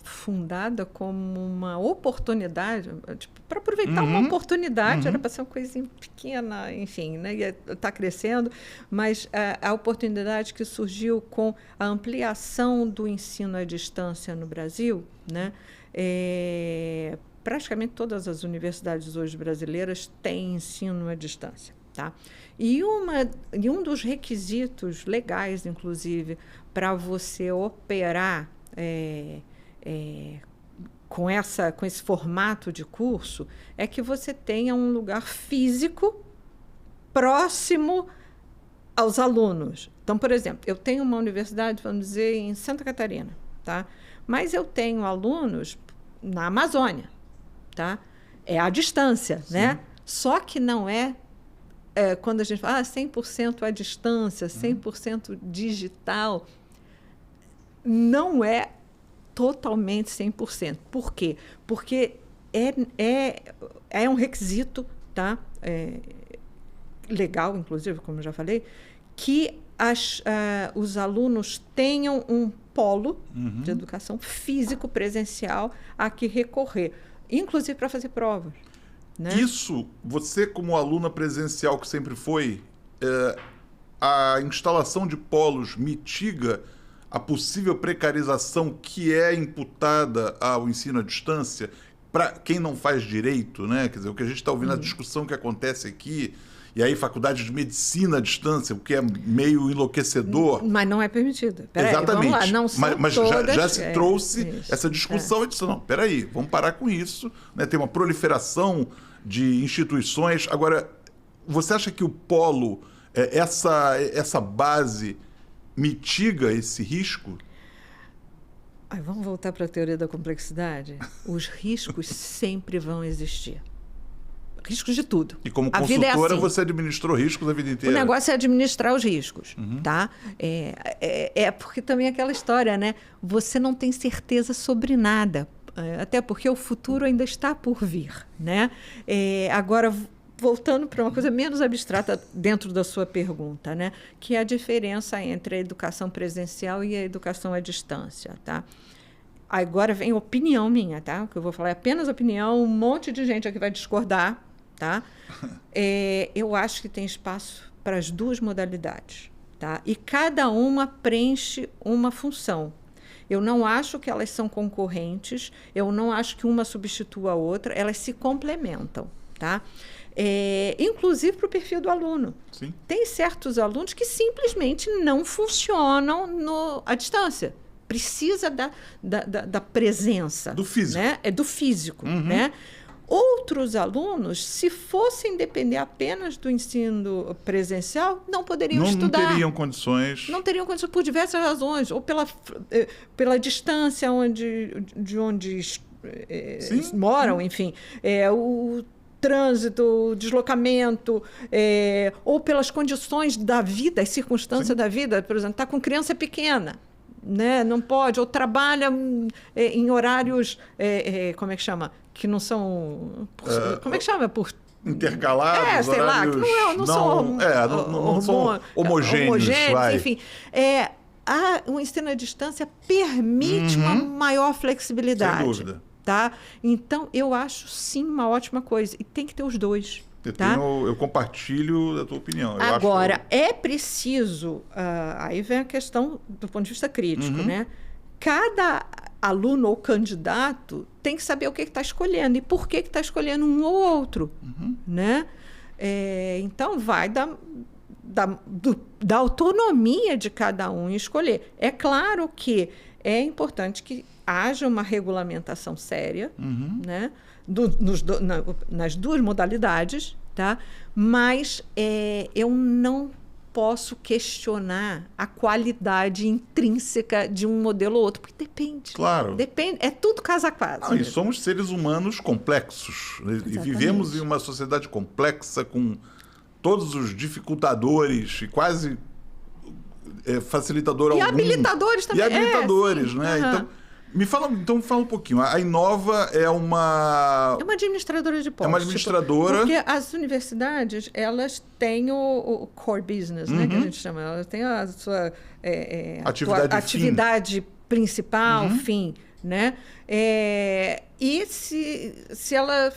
fundada como uma oportunidade, tipo, para aproveitar uma oportunidade, era para ser uma coisinha pequena, enfim, né? Está crescendo, mas a oportunidade que surgiu com a ampliação do ensino à distância no Brasil, né? Praticamente todas as universidades hoje brasileiras têm ensino à distância. Tá? E um dos requisitos legais, inclusive, para você operar com esse formato de curso, é que você tenha um lugar físico próximo aos alunos. Então, por exemplo, eu tenho uma universidade, vamos dizer, em Santa Catarina, tá? Mas eu tenho alunos na Amazônia, tá? É à distância, né? Só que não quando a gente fala 100% à distância, 100% digital, não é totalmente 100%. Por quê? Porque é um requisito, tá? Legal, inclusive, como eu já falei, que os alunos tenham um polo de educação físico presencial a que recorrer, inclusive para fazer provas. Né? Isso, você como aluna presencial que sempre foi, a instalação de polos mitiga a possível precarização que é imputada ao ensino à distância para quem não faz direito, né? Quer dizer, o que a gente está ouvindo, a discussão que acontece aqui, e aí faculdade de medicina à distância, o que é meio enlouquecedor. Mas não é permitido. Exatamente. Vamos lá. Não são mas todas, já se trouxe essa discussão e disse, não, peraí, vamos parar com isso. Né? Tem uma proliferação de instituições. Agora, você acha que o polo, essa base, mitiga esse risco? Vamos voltar para a teoria da complexidade? Os riscos sempre vão existir. Riscos de tudo. E como consultora, você administrou riscos a vida inteira. O negócio é administrar os riscos, tá? Porque também é aquela história, né? Você não tem certeza sobre nada, até porque o futuro ainda está por vir, né? Agora, voltando para uma coisa menos abstrata dentro da sua pergunta, né? Que é a diferença entre a educação presencial e a educação à distância, tá? Agora vem opinião minha, tá? O que eu vou falar é apenas opinião, um monte de gente aqui vai discordar, tá? Eu acho que tem espaço para as duas modalidades, tá? E cada uma preenche uma função. Eu não acho que elas são concorrentes, eu não acho que uma substitua a outra, elas se complementam, tá? Inclusive para o perfil do aluno. Sim. Tem certos alunos que simplesmente não funcionam à distância. Precisa da presença. Do físico. Né? Do físico. Né? Outros alunos, se fossem depender apenas do ensino presencial, não poderiam estudar. Não teriam condições. Não teriam condições por diversas razões. Ou pela distância de onde moram, enfim. O trânsito, o deslocamento, ou pelas condições da vida, as circunstâncias da vida. Por exemplo, está com criança pequena, né? Não pode, ou trabalha em horários, como é que chama? Que não são... como é que chama? Intercalados, sei lá, que não são homogêneos. Enfim, o ensino à distância permite uma maior flexibilidade. Sem dúvida. Tá? Então, eu acho, sim, uma ótima coisa. E tem que ter os dois. Eu compartilho da tua opinião. Agora, é preciso... aí vem a questão do ponto de vista crítico, né? Cada aluno ou candidato tem que saber o que está escolhendo e por que está escolhendo um ou outro. Né? Então, vai da autonomia de cada um em escolher. É claro que é importante que haja uma regulamentação séria, né? Nas duas modalidades, tá? Mas eu não posso questionar a qualidade intrínseca de um modelo ou outro, porque depende. Claro. Depende, é tudo caso a caso. E somos seres humanos complexos. Exatamente. E vivemos em uma sociedade complexa com todos os dificultadores e quase facilitador algum. E habilitadores também. E habilitadores, né? Então, fala um pouquinho. A Inova é uma... É uma administradora de polos. É uma administradora... Porque as universidades, elas têm o core business, né, que a gente chama. Elas têm a sua atividade principal, fim, né? E se ela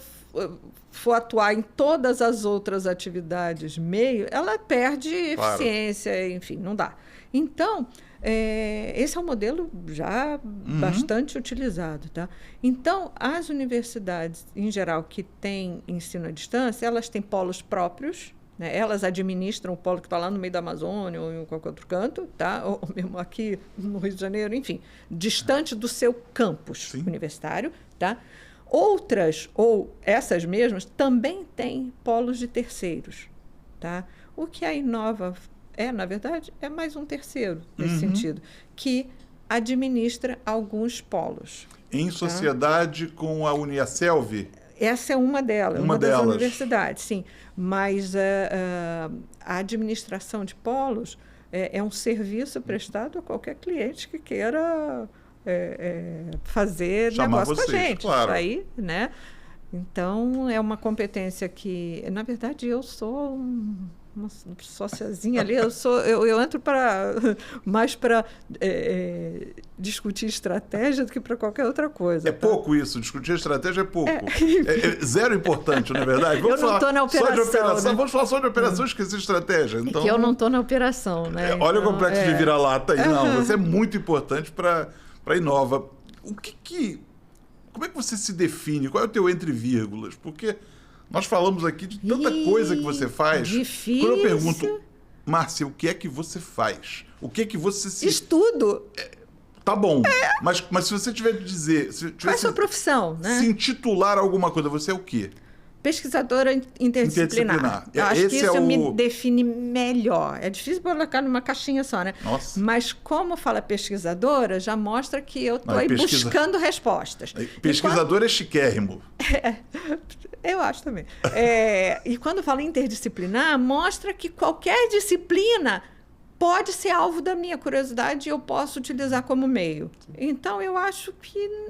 for atuar em todas as outras atividades meio, ela perde eficiência, enfim, não dá. Então, esse é um modelo já bastante utilizado, tá? Então, as universidades, em geral, que têm ensino à distância, elas têm polos próprios, né? Elas administram o polo que está lá no meio da Amazônia ou em qualquer outro canto, tá? Ou mesmo aqui no Rio de Janeiro, enfim, distante do seu campus universitário, tá? Outras, ou essas mesmas, também têm polos de terceiros, tá? O que a Inova na verdade, é mais um terceiro nesse sentido, que administra alguns polos. Em sociedade com a Uniaselv? Essa é uma delas, uma das universidades, sim. Mas a administração de polos é um serviço prestado a qualquer cliente que queira fazer chamar negócio com a gente. Claro. Isso aí, né? Então, é uma competência que... Na verdade, eu sou uma sociazinha ali, eu entro mais para discutir estratégia do que para qualquer outra coisa. Pouco isso, discutir estratégia é pouco. Zero importante, não é verdade? Vamos eu não estou na operação. Só de operação. Né? Vamos falar só de operação, esquecer estratégia. Então, que eu não estou na operação, né? Olha o complexo de vira-lata aí. Não, você é muito importante para a Inova. Como é que você se define? Qual é o teu entre vírgulas? Porque nós falamos aqui de tanta coisa que você faz. Difícil. Quando eu pergunto, Márcia, o que é que você faz? O que é que você se... Estudo. Tá bom. Mas se você tiver de dizer... Qual é a sua profissão, né? Se intitular alguma coisa, você é o quê? Pesquisadora interdisciplinar. Eu acho que isso me define melhor. É difícil colocar numa caixinha só, né? Nossa. Mas como fala pesquisadora, já mostra que eu estou aí buscando respostas. Pesquisadora é chiquérrimo. Eu acho também. E quando fala interdisciplinar, mostra que qualquer disciplina pode ser alvo da minha curiosidade e eu posso utilizar como meio. Então, eu acho que,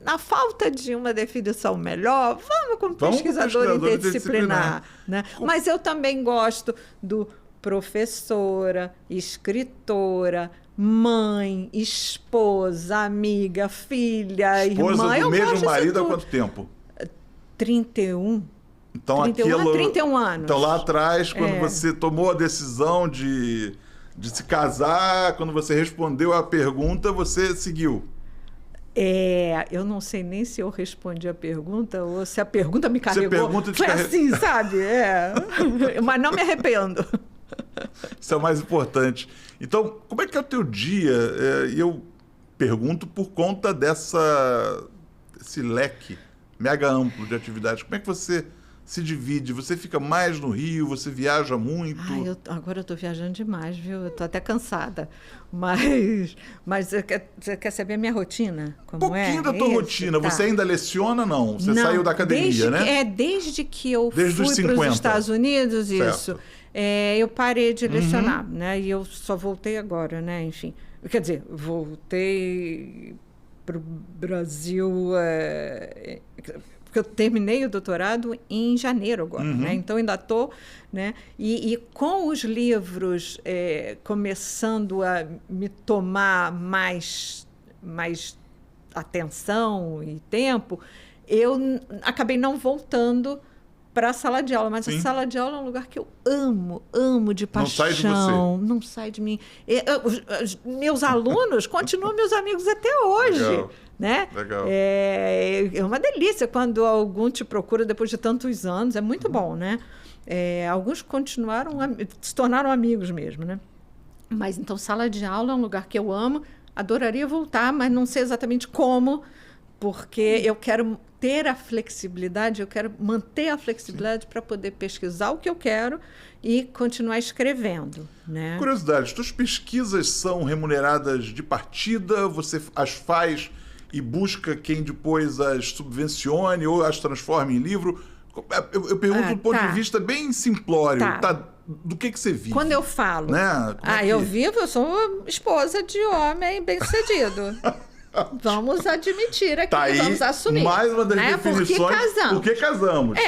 na falta de uma definição melhor, vamos com pesquisador interdisciplinar. Né? Mas eu também gosto do professora, escritora, mãe, esposa, amiga, filha, irmã. Eu do mesmo marido há quanto tempo? 31. Então, 31 anos. Então, lá atrás, quando você tomou a decisão de se casar, quando você respondeu a pergunta, você seguiu. Eu não sei nem se eu respondi a pergunta ou se a pergunta me carregou. Foi assim, sabe? Mas não me arrependo. Isso é o mais importante. Então, como é que é o teu dia? E eu pergunto por conta desse leque mega amplo de atividades. Como é que você se divide? Você fica mais no Rio? Você viaja muito? Agora eu estou viajando demais, viu? Eu estou até cansada. Mas você quer saber a minha rotina? Como pouquinho da tua rotina. Tá. Você ainda leciona, não? Você saiu da academia, né? Desde que eu fui para os Estados Unidos, certo. Isso. Eu parei de lecionar, né? E eu só voltei agora, né? Enfim. Quer dizer, voltei para o Brasil... porque eu terminei o doutorado em janeiro agora, né? Então ainda estou, né? E com os livros começando a me tomar mais atenção e tempo, eu acabei não voltando para a sala de aula, mas a sala de aula é um lugar que eu amo de paixão. Não sai de você. Não sai de mim. Meus alunos continuam meus amigos até hoje. Legal. Né? Legal. É uma delícia quando algum te procura depois de tantos anos. É muito bom, né? Alguns se tornaram amigos mesmo, né? Mas, então, sala de aula é um lugar que eu amo. Adoraria voltar, mas não sei exatamente como, porque eu quero ter a flexibilidade, eu quero manter a flexibilidade para poder pesquisar o que eu quero e continuar escrevendo, né? Curiosidade, tuas pesquisas são remuneradas de partida? Você as faz e busca quem depois as subvencione ou as transforme em livro? Eu pergunto do ponto de vista bem simplório. Do que você vive? Quando eu falo... Né? Eu sou esposa de homem bem-sucedido. Vamos admitir aqui, vamos assumir. Mais uma das definições. Por que casamos?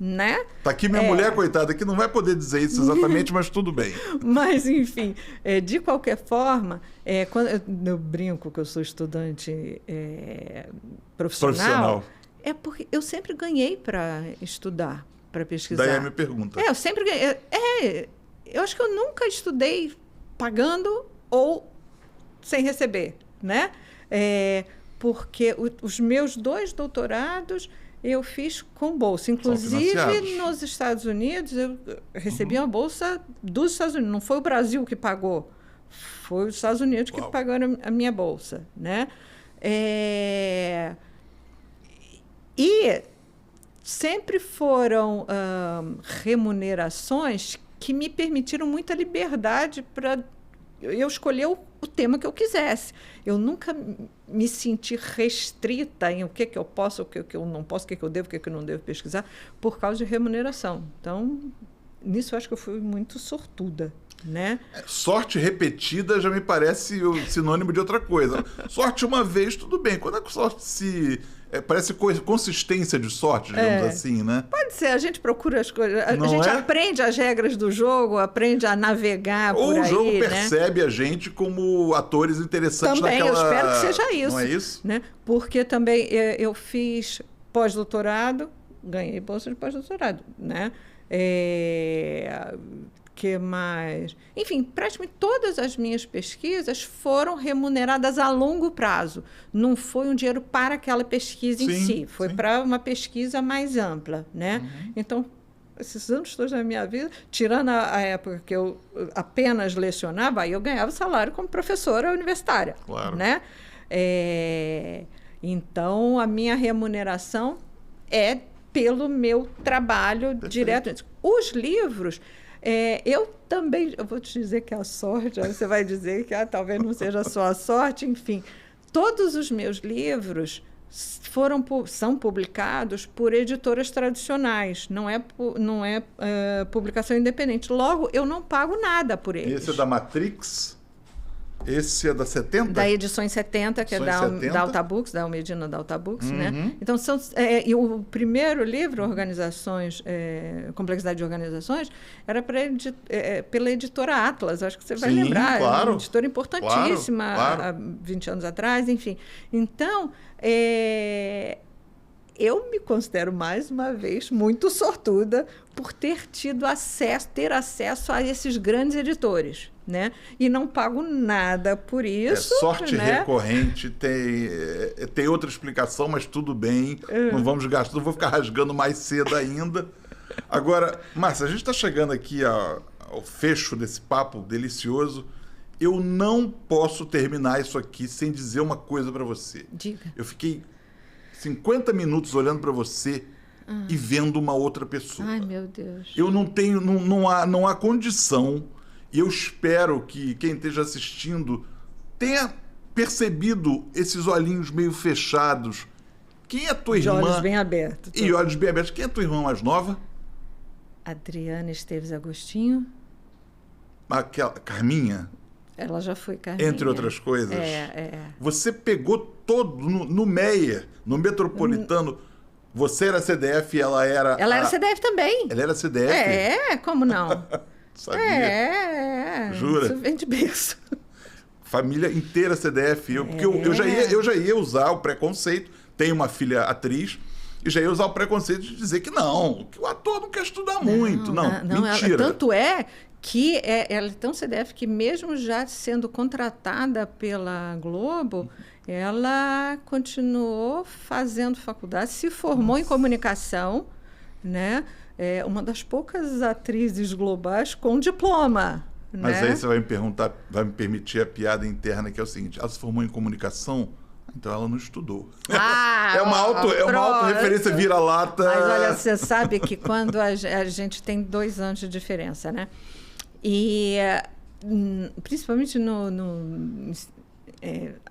né? Tá aqui minha mulher, coitada, que não vai poder dizer isso exatamente, mas tudo bem. Mas, enfim, de qualquer forma, quando eu brinco que eu sou estudante profissional, é porque eu sempre ganhei para estudar, para pesquisar. Daí a minha pergunta. Eu sempre ganhei. Eu acho que eu nunca estudei pagando ou sem receber, né? Porque os meus 2 doutorados eu fiz com bolsa. Inclusive, nos Estados Unidos, eu recebi uma bolsa dos Estados Unidos. Não foi o Brasil que pagou, foi os Estados Unidos que pagaram a minha bolsa, né? E sempre foram remunerações que me permitiram muita liberdade para eu escolher o tema que eu quisesse. Eu nunca me senti restrita em o que eu posso, o que eu não posso, o que eu devo, o que eu não devo pesquisar, por causa de remuneração. Então, nisso eu acho que eu fui muito sortuda, né? Sorte repetida já me parece o sinônimo de outra coisa. Sorte uma vez, tudo bem. Quando a sorte parece consistência de sorte, digamos assim, né? Pode ser, a gente procura as coisas, a gente aprende as regras do jogo, aprende a navegar por aí. Ou o jogo percebe a gente como atores interessantes também, naquela... eu espero que seja isso. Não é isso? Né? Porque também eu fiz pós-doutorado, ganhei bolsa de pós-doutorado, né? Que mais? Enfim, praticamente todas as minhas pesquisas foram remuneradas a longo prazo. Não foi um dinheiro para aquela pesquisa em si, foi para uma pesquisa mais ampla, né? Então, esses anos todos da minha vida, tirando a época que eu apenas lecionava, aí eu ganhava salário como professora universitária, claro, né? Então, a minha remuneração é pelo meu trabalho direto. Os livros... eu também, eu vou te dizer que a sorte, aí você vai dizer que talvez não seja só a sorte, enfim, todos os meus livros são publicados por editoras tradicionais, não é publicação independente. Logo, eu não pago nada por eles. Esse é da Matrix? Esse é da 70? Da Edições 70, que Edições da Altabooks, da Almedina da Altabooks, né? Então, e o primeiro livro, Organizações, Complexidade de Organizações, era pela editora Atlas, acho que você vai lembrar. Claro. Uma editora importantíssima, claro. Há 20 anos atrás, enfim. Então, eu me considero, mais uma vez, muito sortuda por ter acesso a esses grandes editores, né? E não pago nada por isso. Sorte, né? Recorrente, tem outra explicação, mas tudo bem. Não vamos gastar, não vou ficar rasgando mais cedo ainda. Agora, Márcia, a gente está chegando aqui ao fecho desse papo delicioso. Eu não posso terminar isso aqui sem dizer uma coisa para você. Diga. Eu fiquei 50 minutos olhando para você e vendo uma outra pessoa. Ai, meu Deus. Eu não tenho, não há condição, e eu espero que quem esteja assistindo tenha percebido esses olhinhos meio fechados. Quem é tua irmã? De olhos bem abertos. E olhos bem abertos. Quem é tua irmã mais nova? Adriana Esteves Agostinho. Aquela Carminha? Ela já foi Carminha. Entre outras coisas. É. Você pegou todo no Meyer, no Metropolitano. Você era CDF e ela era... Ela era CDF também. Ela era CDF? Como não? Sabia. Jura? Isso vem de berço. Família inteira CDF. Porque eu já ia usar o preconceito. Tenho uma filha atriz. E já ia usar o preconceito de dizer que não, que o ator não quer estudar muito. Não, mentira. Tanto é que ela é tão CDF que, mesmo já sendo contratada pela Globo, ela continuou fazendo faculdade, se formou em comunicação, né? É uma das poucas atrizes globais com diploma. Mas né? aí você vai me perguntar, vai me permitir a piada interna, que é o seguinte: ela se formou em comunicação, então ela não estudou. É uma autorreferência vira-lata. Mas olha, você sabe que quando a gente tem 2 anos de diferença, né? E principalmente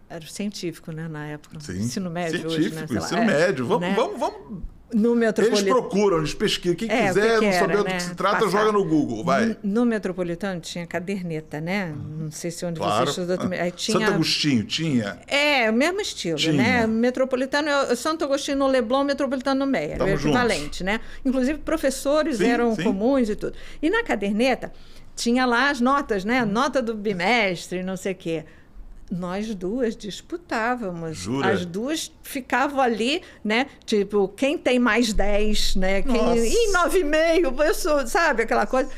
era científico, né, na época. Sim. Ensino médio científico, hoje, né? Ensino médio. Vamos No Eles Metropolitano. procuram, eles pesquisam. Quem É, quiser que não era, saber do né? que se trata, Passar. joga no Google, vai. No Metropolitano tinha caderneta, né? Não sei se onde Claro. você estudou também. Aí tinha... Santo Agostinho, tinha? É, o mesmo estilo, Tinha. né? Metropolitano, Santo Agostinho no Leblon, Metropolitano no Meia. Era o Tamo equivalente, né? Inclusive, professores Sim, eram sim. comuns e tudo. E na caderneta tinha lá as notas, né? Nota do bimestre, não sei o quê. Nós duas disputávamos. Jura? As duas ficavam ali, né? Tipo, quem tem mais 10, né? Quem... Nossa. Ih, 9,5, eu sou, sabe? Aquela coisa.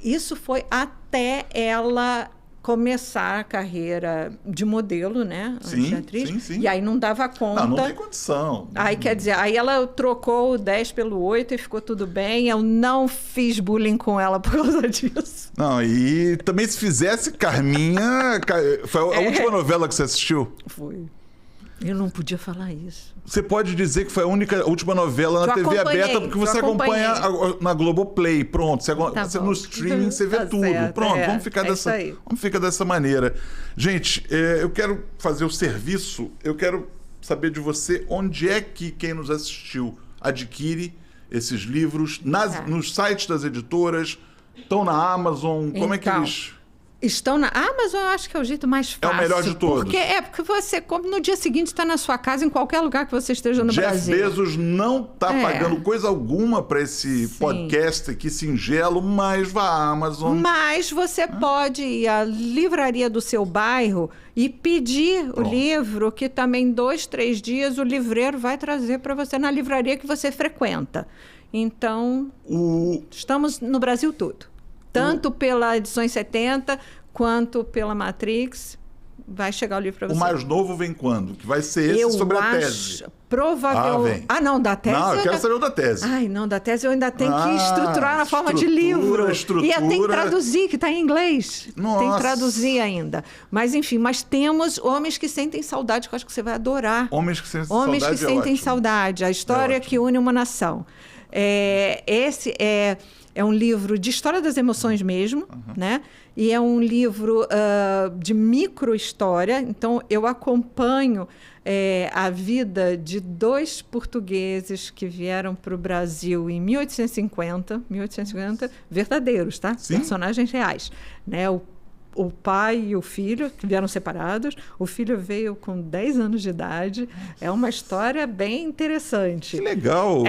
Isso foi até ela começar a carreira de modelo, né? Sim, Antes de atriz. sim, sim. E aí não dava conta. Não tem condição. Aí, quer dizer, aí ela trocou o 10 pelo 8 e ficou tudo bem. Eu não fiz bullying com ela por causa disso. Não, e também se fizesse Carminha... Foi a última novela que você assistiu? Foi. Eu não podia falar isso. Você pode dizer que foi a última novela na Eu TV acompanhei, aberta, porque eu você acompanha acompanhei. na Globoplay. Pronto, Tá você bom. no streaming você vê Tá tudo. certo, Pronto, é. vamos ficar É isso aí. vamos ficar dessa maneira. Gente, eu quero fazer o serviço, eu quero saber de você onde é que quem nos assistiu adquire esses livros, nos sites das editoras, estão na Amazon, como é que Então, eles... Estão na Amazon, eu acho que é o jeito mais fácil. É o melhor de todos. Porque você compra no dia seguinte, está na sua casa, em qualquer lugar que você esteja no Jeff Brasil. Bezos não está pagando coisa alguma para esse podcast aqui singelo, mas vá à Amazon. Mas você pode ir à livraria do seu bairro e pedir o livro, que também 2, 3 dias o livreiro vai trazer para você na livraria que você frequenta. Então, estamos no Brasil todo. Tanto pela Edições 70, quanto pela Matrix, vai chegar o livro para você. O mais novo vem quando? Que vai ser esse sobre a tese. Provavelmente. Não, da tese. Não, eu quero saber o da tese. Ai, não, da tese eu ainda tenho que estruturar na forma de estrutura, livro. estrutura. E tem que traduzir, que está em inglês. Nossa. Tem que traduzir ainda. Mas, enfim, temos Homens que Sentem Saudade, que eu acho que você vai adorar. Homens que sentem Homens saudade que Sentem ótimo. Saudade, a história que une uma nação. Esse é um livro de história das emoções mesmo, né? E é um livro de micro-história. Então, eu acompanho a vida de 2 portugueses que vieram para o Brasil em 1850, verdadeiros, tá? Sim. Personagens reais, né? O pai e o filho, que vieram separados. O filho veio com 10 anos de idade. É uma história bem interessante. Que legal. Um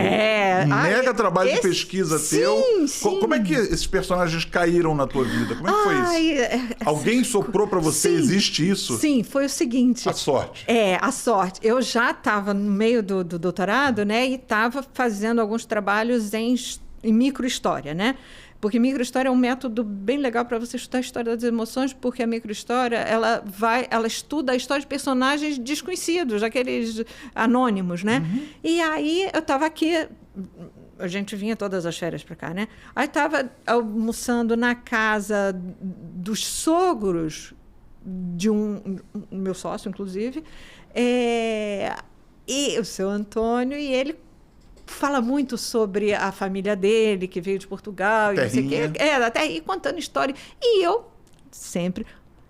mega trabalho de pesquisa teu. Sim. Como é que esses personagens caíram na tua vida? Como é que foi isso? Alguém soprou para você? Sim. Existe isso? Sim, foi o seguinte. A sorte. A sorte. Eu já estava no meio do doutorado, né? E estava fazendo alguns trabalhos em microhistória, né? Porque microhistória é um método bem legal para você estudar a história das emoções, porque a microhistória ela estuda a história de personagens desconhecidos, aqueles anônimos, né? E aí eu estava aqui, a gente vinha todas as férias para cá, né? Aí estava almoçando na casa dos sogros de meu sócio, inclusive, e o seu Antônio, e ele fala muito sobre a família dele, que veio de Portugal, e não sei o quê. Até aí contando história. E eu sempre,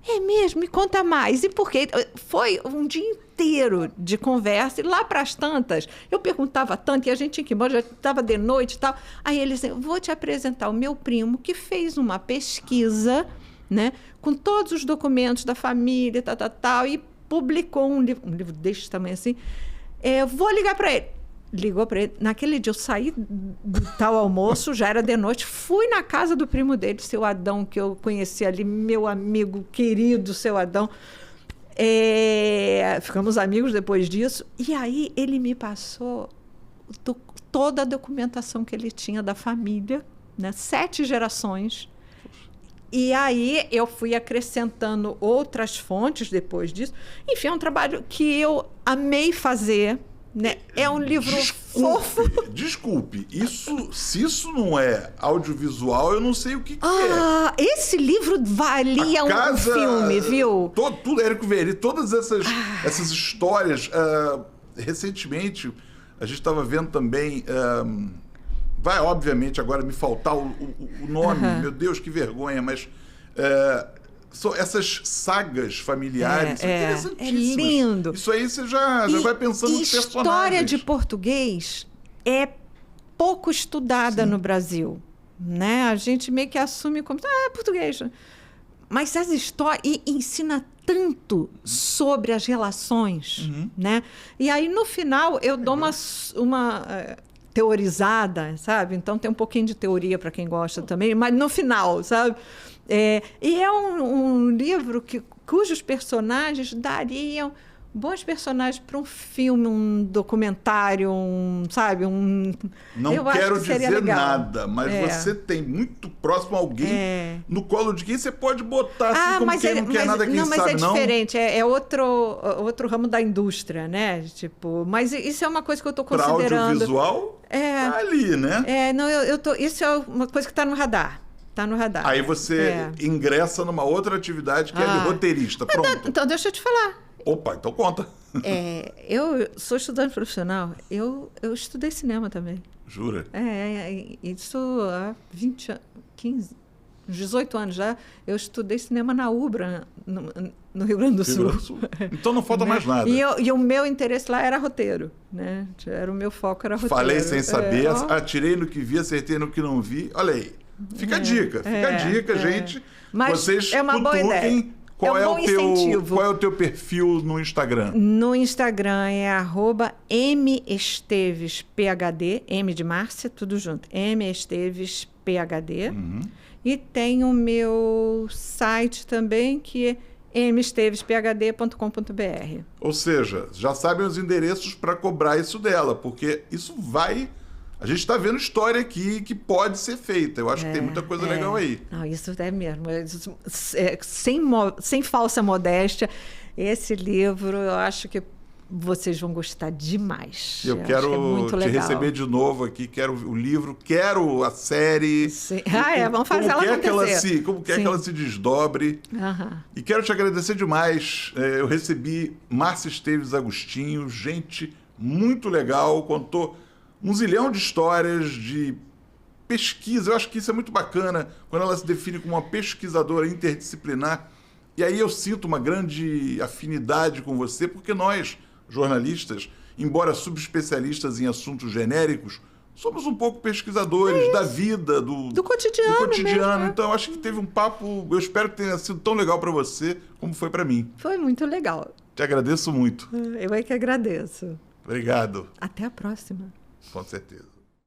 é mesmo, me conta mais. E por quê? Foi um dia inteiro de conversa, e lá para as tantas, eu perguntava tanto, e a gente tinha que ir embora, já estava de noite e tal. Aí ele disse, vou te apresentar o meu primo, que fez uma pesquisa, né, com todos os documentos da família, tal, e publicou um livro deste tamanho assim. Vou ligar para ele. Ligou para ele. Naquele dia eu saí do tal almoço, já era de noite, fui na casa do primo dele, seu Adão, que eu conheci ali, meu amigo querido, seu Adão. Ficamos amigos depois disso. E aí ele me passou toda a documentação que ele tinha da família, né? 7 gerações. E aí eu fui acrescentando outras fontes depois disso. Enfim, é um trabalho que eu amei fazer. Né? É um livro fofo. Desculpe, se isso não é audiovisual, eu não sei o que é. Esse livro valia um filme, viu? Tudo, Érico Veríssimo, todas essas histórias. Recentemente, a gente estava vendo também. Vai, obviamente, agora me faltar o nome. Meu Deus, que vergonha, mas. essas sagas familiares são interessantíssimas. É lindo. Isso aí você já vai pensando nos personagens. História de português é pouco estudada no Brasil, né? A gente meio que assume como é português. Mas as histórias ensina tanto sobre as relações, né? E aí no final eu dou uma teorizada, sabe? Então tem um pouquinho de teoria para quem gosta também, mas no final, sabe? E é um livro cujos personagens dariam bons personagens para um filme, um documentário, sabe? Não quero dizer nada, mas você tem muito próximo alguém no colo de quem você pode botar assim, como quem não quer nada, quem sabe, não? Mas é diferente, é outro ramo da indústria, né? Tipo, mas isso é uma coisa que eu estou considerando. Para audiovisual, tá ali, né? Não, isso é uma coisa que está no radar. Tá no radar. Aí você ingressa numa outra atividade que é de roteirista. Pronto. Então, deixa eu te falar. Opa, então conta. Eu sou estudante profissional. Eu estudei cinema também. Jura? Isso há 18 anos já. Eu estudei cinema na UBRA, no Rio Grande do Sul. Então não falta mais nada. E o meu interesse lá era roteiro, né? O meu foco era roteiro. Falei sem saber, atirei no que vi, acertei no que não vi. Olha aí. Fica a dica, gente. Mas vocês é uma boa ideia. Qual é o teu perfil no Instagram? No Instagram é @mestevesphd, M de Márcia, tudo junto, mestevesphd. E tem o meu site também, que é mestevesphd.com.br. Ou seja, já sabem os endereços para cobrar isso dela, porque isso vai... A gente está vendo história aqui que pode ser feita. Eu acho que tem muita coisa legal aí. Não, isso é mesmo. Sem falsa modéstia, esse livro eu acho que vocês vão gostar demais. Eu quero te receber de novo aqui. Quero o livro, quero a série. Sim. Vamos fazer ela acontecer. Como quer que ela se desdobre. E quero te agradecer demais. Eu recebi Márcia Esteves Agostinho, gente muito legal, contou um zilhão de histórias, de pesquisa. Eu acho que isso é muito bacana, quando ela se define como uma pesquisadora interdisciplinar. E aí eu sinto uma grande afinidade com você, porque nós, jornalistas, embora subespecialistas em assuntos genéricos, somos um pouco pesquisadores da vida, do cotidiano mesmo. Então, eu acho que teve um papo, eu espero que tenha sido tão legal para você como foi para mim. Foi muito legal. Te agradeço muito. Eu é que agradeço. Obrigado. Até a próxima. Com certeza.